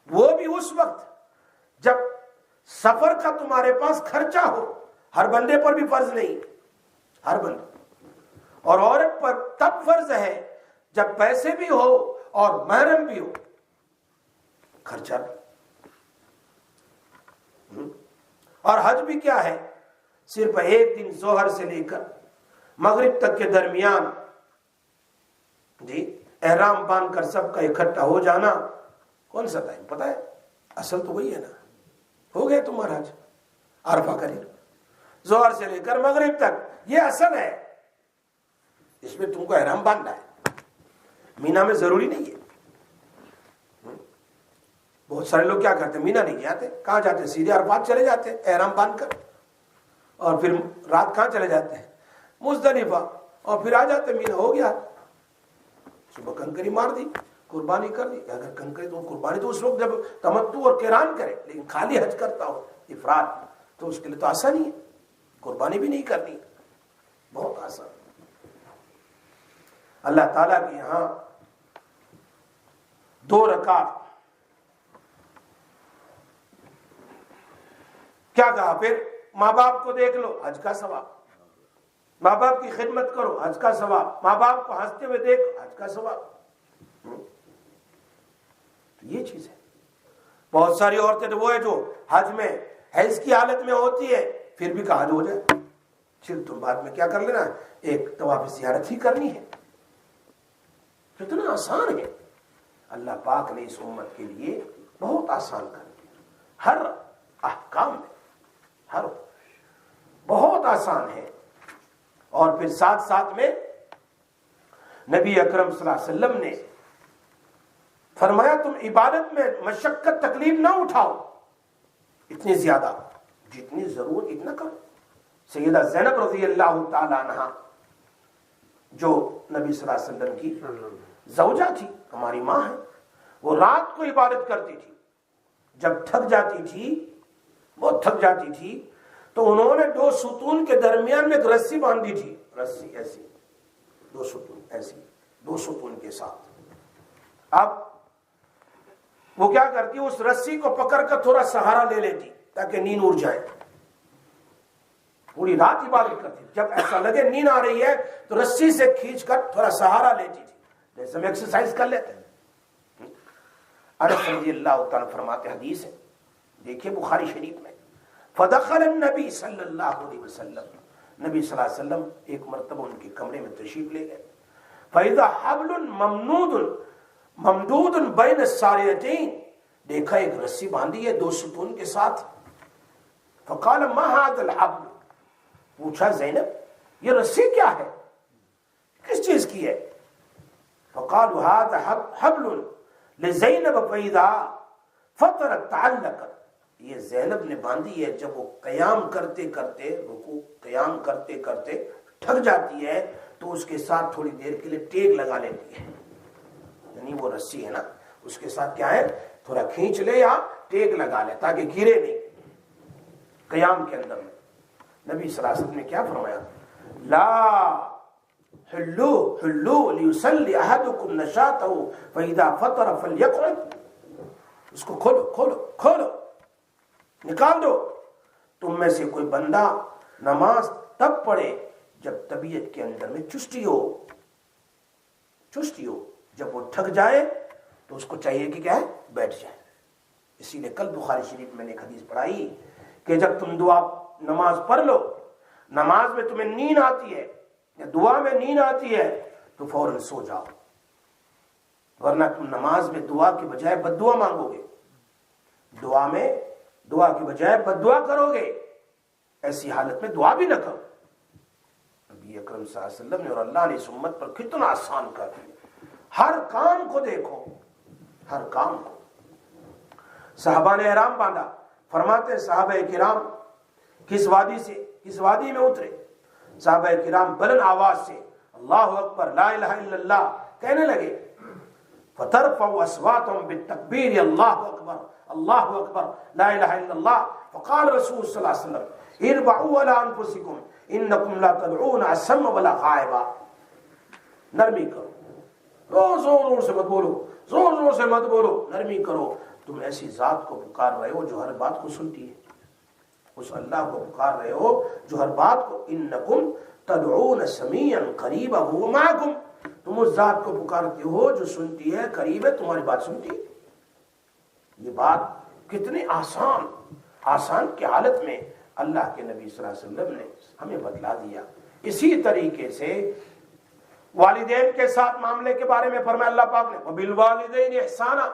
وہ بھی اس وقت جب سفر کا تمہارے پاس خرچہ ہو، ہر بندے پر بھی فرض نہیں، ہر بندے، اور عورت پر تب فرض ہے جب پیسے بھی ہو اور محرم بھی ہو، خرچہ بھی، اور حج بھی کیا ہے، صرف 1 دن ظہر سے لے کر مغرب تک کے درمیان جی احرام باندھ کر سب کا اکٹھا ہو جانا، کون سا ٹائم پتہ ہے؟ اصل تو وہی ہے نا، ہو گئے تمہارا حج، عرفہ قریب، ظہر سے لے کر مغرب تک، یہ اصل ہے، اس میں تم کو احرام باندھنا ہے، مینا میں ضروری نہیں ہے۔ بہت سارے لوگ کیا کرتے ہیں، مینا نہیں جاتے، کہاں جاتے ہیں؟ سیدھے عرفات چلے جاتے ہیں احرام باندھ کر، اور پھر رات کہاں چلے جاتے ہیں؟ مزدلفہ، اور پھر آ جاتے ہیں مینا، ہو گیا، صبح کنکری مار دی، قربانی کر دی، اگر کنکری تو قربانی تو اس وقت جب تمتع اور قران کرے، لیکن خالی حج کرتا ہو افراد تو اس کے لیے تو آسانی ہے، قربانی بھی نہیں کرنی، بہت آسان۔ اللہ تعالیٰ کے یہاں 2 رکعت، کیا کہا پھر؟ ماں باپ کو دیکھ لو، حج کا ثواب، ماں باپ کی خدمت کرو، حج کا ثواب، ماں باپ کو ہنستے ہوئے دیکھو، حج کا ثواب، یہ چیز ہے۔ بہت ساری عورتیں تو وہ ہے جو حج میں حیض کی حالت میں ہوتی ہے، پھر بھی کہا حج ہو جائے، پھر تم بعد میں کیا کر لینا، ایک طواف زیارت ہی کرنی ہے، کتنا آسان ہے۔ اللہ پاک نے اس امت کے لیے بہت آسان کر دیا، ہر احکام میں، ہر بہت آسان ہے۔ اور پھر ساتھ ساتھ میں نبی اکرم صلی اللہ علیہ وسلم نے فرمایا تم عبادت میں مشقت تکلیف نہ اٹھاؤ اتنی زیادہ، جتنی ضرورت اتنا کرو۔ سیدہ زینب رضی اللہ تعالی عنہا جو نبی صلی اللہ علیہ وسلم کی زوجہ تھی، ہماری ماں ہے، وہ رات کو عبادت کرتی تھی، جب تھک جاتی تھی، بہت تھک جاتی تھی، تو انہوں نے 2 ستون کے درمیان میں ایک رسی باندھی تھی، رسی ایسی، 2 ستون ایسی، 2 ستون کے ساتھ۔ اب وہ کیا کرتی، اس رسی کو پکڑ کر تھوڑا سہارا لے لیتی تاکہ نیند اڑ جائے، پوری رات عبادت کرتی، جب ایسا لگے نیند آ رہی ہے تو رسی سے کھینچ کر تھوڑا سہارا لیتی تھی، جیسے ہم ایکسرسائز کر لیتے ہیں۔ انس رضی اللہ تعالیٰ فرماتے، حدیث ہے دیکھیے بخاری شریف میں، فدخل النبی صلی اللہ علیہ وسلم، نبی صلی اللہ علیہ وسلم ایک مرتبہ ان کے کمرے میں تشریف لے گئے، فَإِذَا حَبْلٌ مَمْدُودٌ بَيْنَ السَّارِيَتَيْنِ، دیکھا ایک رسی باندھی ہے دو ستون کے ساتھ، فَقَالَ مَا هَذَا الْحَبْلُ، پوچھا زینب یہ رسی کیا ہے، کس چیز کی ہے؟ فَقَالُوا هَذَا حَبْلٌ لِزَيْنَبَ فَإِذَا فَطَرَتْ تَعَلَّقَتْ، یہ زینب نے باندھی ہے، جب وہ قیام کرتے کرتے رکوع قیام کرتے کرتے تھک جاتی ہے تو اس کے ساتھ تھوڑی دیر کے لیے ٹیک لگا لیتی ہے، یعنی وہ رسی ہے نا اس کے ساتھ کیا ہے تھوڑا کھینچ لے یا ٹیک لگا لے تاکہ گرے نہیں قیام کے اندر میں۔ نبی صلی اللہ علیہ وسلم نے کیا فرمایا، لا حلو لیصلی احدکم نشاطہ فاذا فطر فلیقعد، اس کو کھولو کھولو کھولو نکال دو، تم میں سے کوئی بندہ نماز تب پڑھے جب طبیعت کے اندر میں چستی ہو، جب وہ تھک جائے تو اس کو چاہیے کہ کیا ہے بیٹھ جائے۔ اسی لیے کل بخاری شریف میں نے ایک حدیث پڑھائی کہ جب تم دعا نماز پڑھ لو، نماز میں تمہیں نیند آتی ہے یا دعا میں نیند آتی ہے تو فوراً سو جاؤ، ورنہ تم نماز میں دعا کی بجائے بد دعا مانگو گے، دعا میں دعا کی بجائے بد دعا کرو گے، ایسی حالت میں دعا بھی نہ کرو۔ نبی اکرم صلی اللہ علیہ وسلم نے اور اللہ نے اس امت پر کتنا آسان کر دیا، ہر کام کو دیکھو، ہر کام کو۔ صحابہ نے احرام باندھا، فرماتے ہیں صحابہ کرام کس وادی میں اترے، صحابہ کرام بلند آواز سے اللہ اکبر لا الہ الا اللہ کہنے لگے، فَتَرْفَعُوا أَصْوَاتَهُمْ بِالتَّكْبِيرِ اللہ اکبر اللہ اکبر لا الہ الا اللہ، فقال رسول صلی اللہ علیہ وسلم اربعوا علی انفسکم انکم لا تدعون اصم ولا غائبا، نرمی کرو، زور سے مت بولو، زور سے مت بولو، نرمی کرو، تم ایسی ذات کو پکار رہے ہو جو ہر بات کو سنتی ہے، اس اللہ کو پکار رہے ہو جو ہر بات کو، انکم تدعون سمیعا قریبا وهو معکم، تم اس ذات کو پکارتے ہو جو سنتی ہے، قریب ہے، تمہاری بات سنتی ہے۔ یہ بات کتنی آسان کی حالت میں اللہ کے نبی صلی اللہ علیہ وسلم نے ہمیں بتلا دیا۔ اسی طریقے سے والدین کے ساتھ معاملے کے بارے میں فرمایا اللہ پاک نے، وَبِالْوَالِدَيْنِ إِحْسَانًا،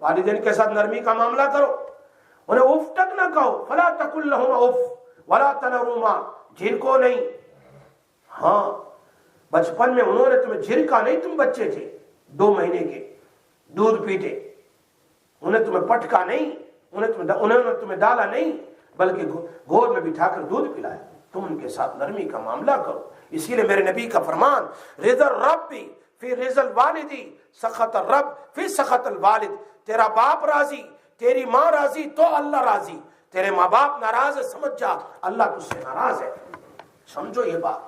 والدین کے ساتھ نرمی کا معاملہ کرو، انہیں اف تک نہ کہو، فَلَا تَقُلْ لَهُمَا اف وَلَا تَنْهَرْهُمَا، جھڑکو نہیں، ہاں بچپن میں انہوں نے تمہیں جھڑکا نہیں، تم بچے تھے 2 مہینے کے، دودھ پیتے، انہیں تمہیں پٹکا نہیں، انہوں نے تمہیں ڈالا نہیں، بلکہ گود میں بٹھا کر دودھ پلایا، تم ان کے ساتھ نرمی کا معاملہ کرو۔ اسی لیے میرے نبی کا فرمان، رضا الرب فی رضا الوالد سخط الرب فی سخط الوالد، تیرا باپ راضی، تیری ماں راضی تو اللہ راضی، تیرے ماں باپ ناراض ہے سمجھ جا اللہ تجھ سے ناراض ہے، سمجھو یہ بات،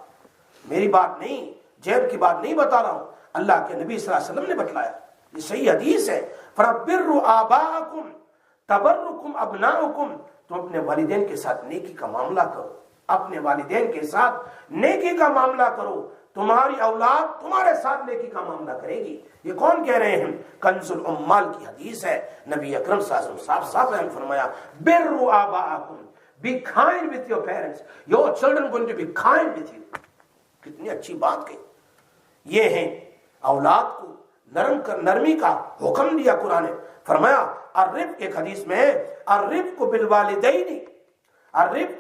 میری بات نہیں، جیب کی بات نہیں بتا رہا ہوں، اللہ کے نبی صلی اللہ علیہ وسلم نے بتلایا، یہ صحیح حدیث ہے، فَرَبِّرُّ آبَاءَكُمْ تَبَرُّكُمْ أَبْنَاؤُكُمْ، تم اپنے والدین کے ساتھ نیکی کا معاملہ کرو، اپنے والدین کے ساتھ نیکی کا معاملہ کرو، تمہاری اولاد تمہارے ساتھ نیکی کا معاملہ کرے گی۔ یہ کون کہہ رہے ہیں؟ کنز العمال کی حدیث ہے، نبی اکرم صلی اللہ علیہ وسلم صاف بیان فرمایا، بِرُّ آبَاءَكُمْ، be kind with your parents, your children going to be kind with you۔ کتنی اچھی بات کہی، یہ ہے اولاد کو نرمی کا حکم دیا قرآن نے، فرمایا الرفق، ایک حدیث میں ہے الرفق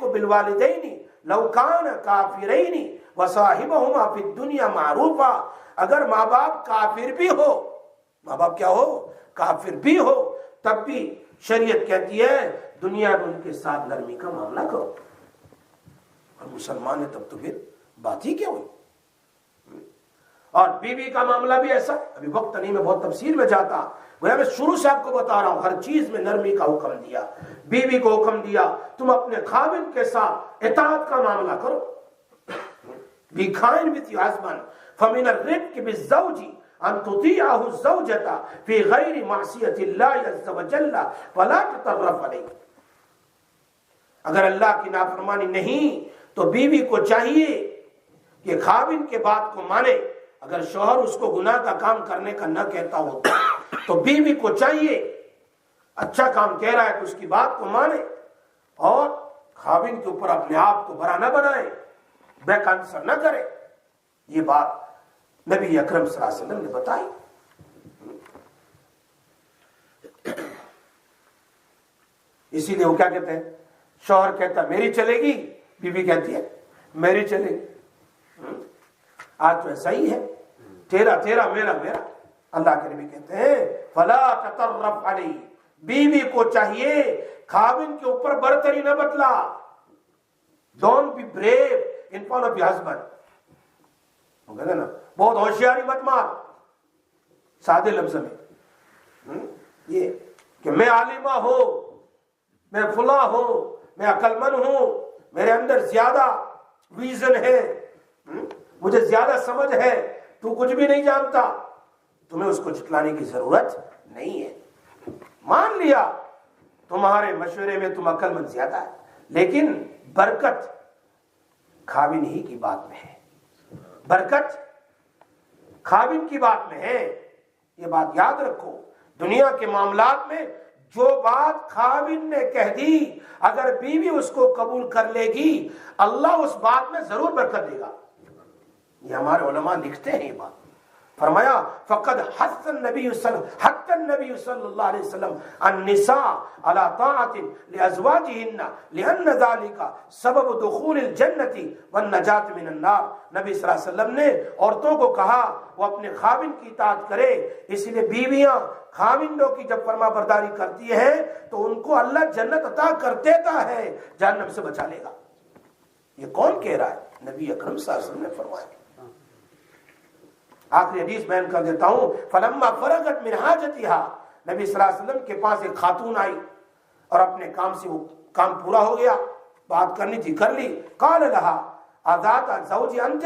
بالوالدین لو کان کافرین وصاحبہما فی الدنیا معروفا، اگر ماں باپ کافر بھی ہو، ماں باپ کیا ہو کافر بھی ہو، تب بھی شریعت کہتی ہے دنیا میں ان کے ساتھ نرمی کا معاملہ کرو، اور مسلمان ہے تب تو پھر بات ہی کیا ہوئی۔ اور بیوی کا معاملہ بھی ایسا، ابھی وقت نہیں میں بہت تفصیل میں جاتا، گویا میں شروع سے آپ کو بتا رہا ہوں، ہر چیز میں نرمی کا حکم دیا، بیوی کو حکم دیا تم اپنے خاوند کے ساتھ اطاعت کا معاملہ کرو، be kind with your husband، فَمِنَ الرِّفْقِ بِالزَّوْجِ أَن تُطِيعَهُ الزَّوْجَةَ فِي غَيْرِ مَعْصِيَةِ اللَّهِ عَزَّ وَجَلَّ وَلَا تَتَطَرَّفَ عَلَيْهِ، اگر اللہ کی نافرمانی نہیں تو بیوی کو چاہیے کہ خاوند کے بات کو مانے. اگر شوہر اس کو گناہ کا کام کرنے کا نہ کہتا ہو تو بیوی کو چاہیے اچھا کام کہہ رہا ہے تو اس کی بات کو مانے اور خاوند کے اوپر اپنے آپ کو بڑا نہ بنائے, بیک آنسر نہ کرے. یہ بات نبی اکرم صلی اللہ علیہ وسلم نے بتائی. اسی لیے وہ کیا کہتے ہیں, شوہر کہتا میری چلے گی, بیوی کہتی ہے میری چلے گی. آج تو ایسا ہی ہے, تیرا تیرا میرا میرا. اللہ کے نبی کہتے ہیں فلا تطرف علی, بیوی کو چاہیے خاوند کے اوپر برتری نہ بتلا. Don't be brave in front of your husband. وہ کہتے ہیں نا بہت ہوشیاری مت مار. سادے لفظ میں یہ کہ میں عالمہ ہوں, میں فلاں ہوں, میں عقل مند ہوں, میرے اندر زیادہ ویژن ہے, مجھے زیادہ سمجھ ہے, تو کچھ بھی نہیں جانتا. تمہیں اس کو جھٹلانے کی ضرورت نہیں ہے. مان لیا تمہارے مشورے میں تم عقل مند زیادہ ہے, لیکن برکت خاوند ہی کی بات میں ہے. برکت خاوند کی بات میں ہے. یہ بات یاد رکھو. دنیا کے معاملات میں جو بات خاوند نے کہہ دی, اگر بیوی اس کو قبول کر لے گی اللہ اس بات میں ضرور برکت دے گا. یہ ہمارے علماء لکھتے ہیں. یہ بات فرمایا فقد حث النبی صلی اللہ علیہ وسلم النساء على طاعت لازواجهن لان ذلك سبب دخول الجنة والنجاة من النار. نبی صلی اللہ علیہ وسلم نے عورتوں کو کہا وہ اپنے خاوند کی اطاعت کرے, اس لیے بیویاں خاوندوں کی جب فرما برداری کرتی ہیں تو ان کو اللہ جنت عطا کر دیتا ہے, جہنم سے بچا لے گا. یہ کون کہہ رہا ہے؟ نبی اکرم صلی اللہ علیہ وسلم نے فرمایا. آخری حدیث بیان کر دیتا ہوں. فلما فرغت من حاجتها, نبی صلی اللہ علیہ وسلم کے پاس ایک خاتون آئی اور اپنے کام سے وہ کام پورا ہو گیا, بات کرنی تھی کر لی. قال لها اذات زوجی انت,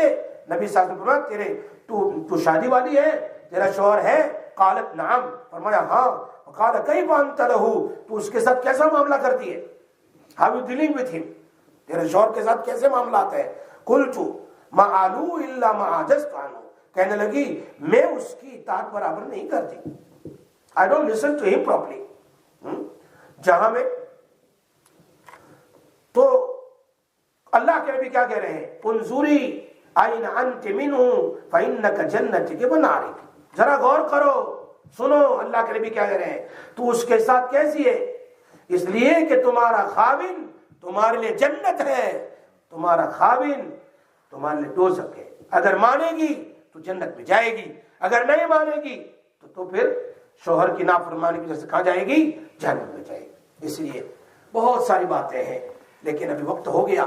نبی صلی اللہ علیہ وسلم فرمایا تو شادی والی ہے, تیرا شوہر ہے؟ قالت نعم, فرمایا ہاں. قال کیف انت له, تو اس کے ساتھ کیسا معاملہ کرتی ہے؟ how you dealing with him, تیرے شوہر کے ساتھ کیسے معاملات ہیں؟ قلت ما علو الا ما عجزت عنه, کہنے لگی میں اس کی اطاعت برابر نہیں کرتی. I don't listen to him properly. جہاں میں تو اللہ کے نبی کیا کہہ رہے ہیں؟ انظری این انت منہ فانک جنتک ونارک. ذرا غور کرو, سنو اللہ کے نبی کیا کہہ رہے ہیں, تو اس کے ساتھ کیسی ہے؟ اس لیے کہ تمہارا خاوند تمہارے لیے جنت ہے, تمہارا خاوند تمہارے لیے دوزخ ہے. اگر مانے گی تو جنت میں جائے گی, اگر نہیں مانے گی تو پھر شوہر کی نافرمانی کی وجہ سے کہاں جائے گی؟ جہنم میں جائے گی. اس لیے بہت ساری باتیں ہیں لیکن ابھی وقت ہو گیا.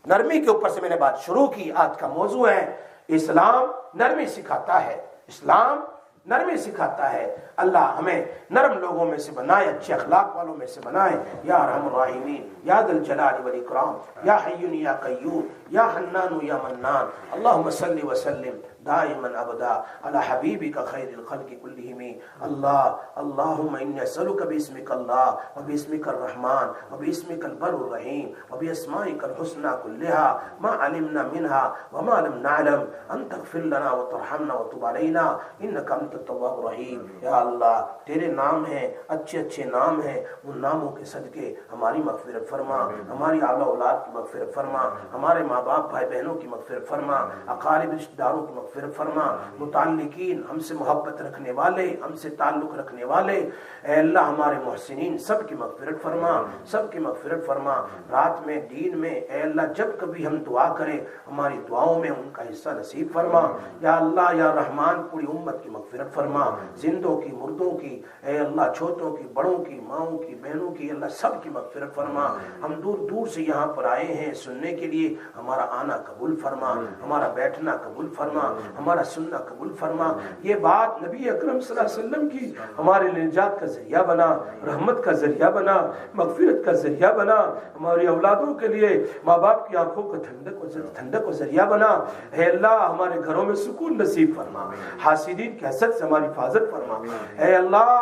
نرمی کے اوپر سے میں نے بات شروع کی. آج کا موضوع ہے اسلام نرمی سکھاتا ہے, اسلام نرمی سکھاتا ہے. اللہ ہمیں نرم لوگوں میں سے بنائے, اچھے اخلاق والوں میں سے بنائے. یا ارحم الراحمین, یا ذا الجلال والاکرام, یا حی یا قیوم, یا حنان یا منان. اللهم صل وسلم دائما ابدا على حبيبك خير الخلق كلهم. اللهم اني اسالك باسمك الله وباسمك الرحمن وباسمك البر الرحيم وباسمائك الحسنى كلها ما علمنا منها وما لم نعلم ان تغفر لنا وترحمنا وتب علينا انك انت التواب الرحيم. یا اللہ تیرے نام ہیں, اچھے اچھے نام ہیں, ان ناموں کے صدقے ہماری مغفرت فرما, ہماری اعلیٰ اولاد کی مغفرت فرما, ہمارے ماں باپ بھائی بہنوں کی مغفرت فرما, اقارب رشتہ داروں کی مغفرت فرما, متعلقین ہم سے محبت رکھنے والے, ہم سے تعلق رکھنے والے, اے اللہ ہمارے محسنین سب کی مغفرت فرما, سب کی مغفرت فرما. رات میں دین میں اے اللہ جب کبھی ہم دعا کریں ہماری دعاؤں میں ان کا حصہ نصیب فرما. یا اللہ یا رحمان پوری امت کی مغفرت فرما, زندوں کی مردوں کی, اے اللہ چھوٹوں کی بڑوں کی, ماؤں کی بہنوں کی, اللہ سب کی مغفرت فرما. ہم دور دور سے یہاں پر آئے ہیں سننے کے لیے, ہمارا آنا قبول فرما, ہمارا بیٹھنا قبول فرما, ہمارا سننا قبول فرما. یہ بات نبی اکرم صلی اللہ علیہ وسلم کی ہمارے لیے نجات کا ذریعہ بنا, رحمت کا ذریعہ بنا, مغفرت کا ذریعہ بنا, ہماری اولادوں کے لیے ماں باپ کی آنکھوں کا ٹھنڈک و ذریعہ بنا. اے اللہ ہمارے گھروں میں سکون نصیب فرما, حاسدین کی حسد سے ہماری حفاظت فرما. اے اللہ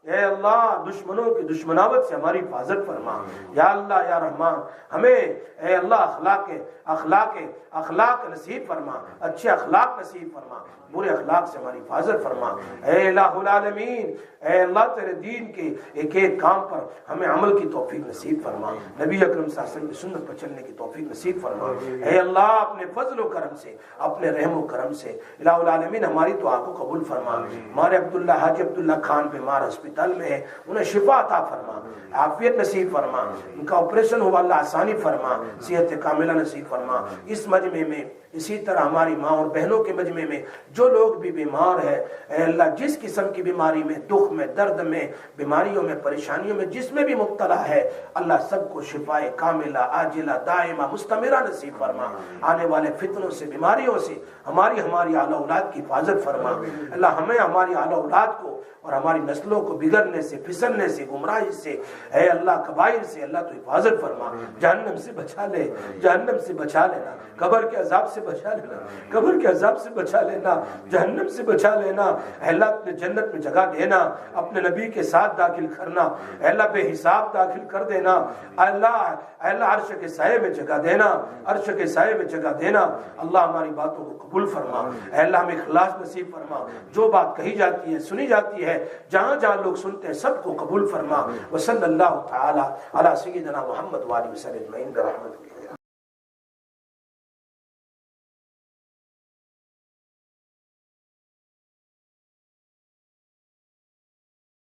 اے اللہ دشمنوں کی دشمناوت سے ہماری حفاظت فرما یا اللہ یا رحمان، ہمیں اے اللہ اخلاق نصیب فرما، اچھے اخلاق نصیب فرما، برے اخلاق سے ہماری حفاظت فرما اے الہ العالمین۔ اے اللہ تیرے دین کے ایک ایک کام پر ہمیں عمل کی توفیق نصیب فرما، نبی اکرم صلی اللہ علیہ وسلم کی سنت پر چلنے کی توفیق نصیب فرما اے اللہ اپنے فضل و کرم سے، اپنے رحم و کرم سے الہ العالمین ہماری دعا کو قبول فرما۔ ہمارے عبداللہ حاجی عبداللہ خان بیمار ہسپتال میں ہے، انہیں شفا عطا فرما، عافیت نصیب فرما، ان کا آپریشن ہوا اللہ آسانی فرما، صحت کاملہ نصیب فرما۔ اس مجمع میں اسی طرح ہماری ماں اور بہنوں کے مجمع میں جو لوگ بھی بیمار ہے اے اللہ، جس قسم کی بیماری میں، دکھ میں، درد میں، بیماریوں میں، پریشانیوں میں جس میں بھی مبتلا ہے اللہ سب کو شفائے کاملہ عاجلہ دائمہ مستمرہ نصیب فرما۔ آنے والے فتنوں سے، بیماریوں سے ہماری اعلیٰ اولاد کی حفاظت فرما اللہ، ہمیں ہماری اعلیٰ اولاد کو اور ہماری نسلوں کو بگڑنے سے، پھسلنے سے، گمراہی سے اے اللہ کبائر سے اللہ تو حفاظت فرما، جہنم سے بچا لے، جہنم سے بچا لینا، قبر کے عذاب سے بچا لینا، قبر کے عذاب سے بچا لینا، جہنم سے بچا لینا اے اللہ، اپنے جنت میں جگہ دینا، اپنے نبی کے ساتھ داخل کرنا اے اللہ، بے حساب داخل کر دینا اے اللہ، عرش کے سائے میں جگہ دینا، عرش کے سائے میں جگہ دینا اللہ، ہماری باتوں کو قبول فرما اے اللہ، ہمیں اخلاص نصیب فرما، جو بات کہی جاتی ہے سنی جاتی ہے جہاں جہاں لوگ سنتے ہیں سب کو قبول فرما۔ وصلی اللہ تعالی علی سیدنا محمد وآلہ وسلم برحمتک۔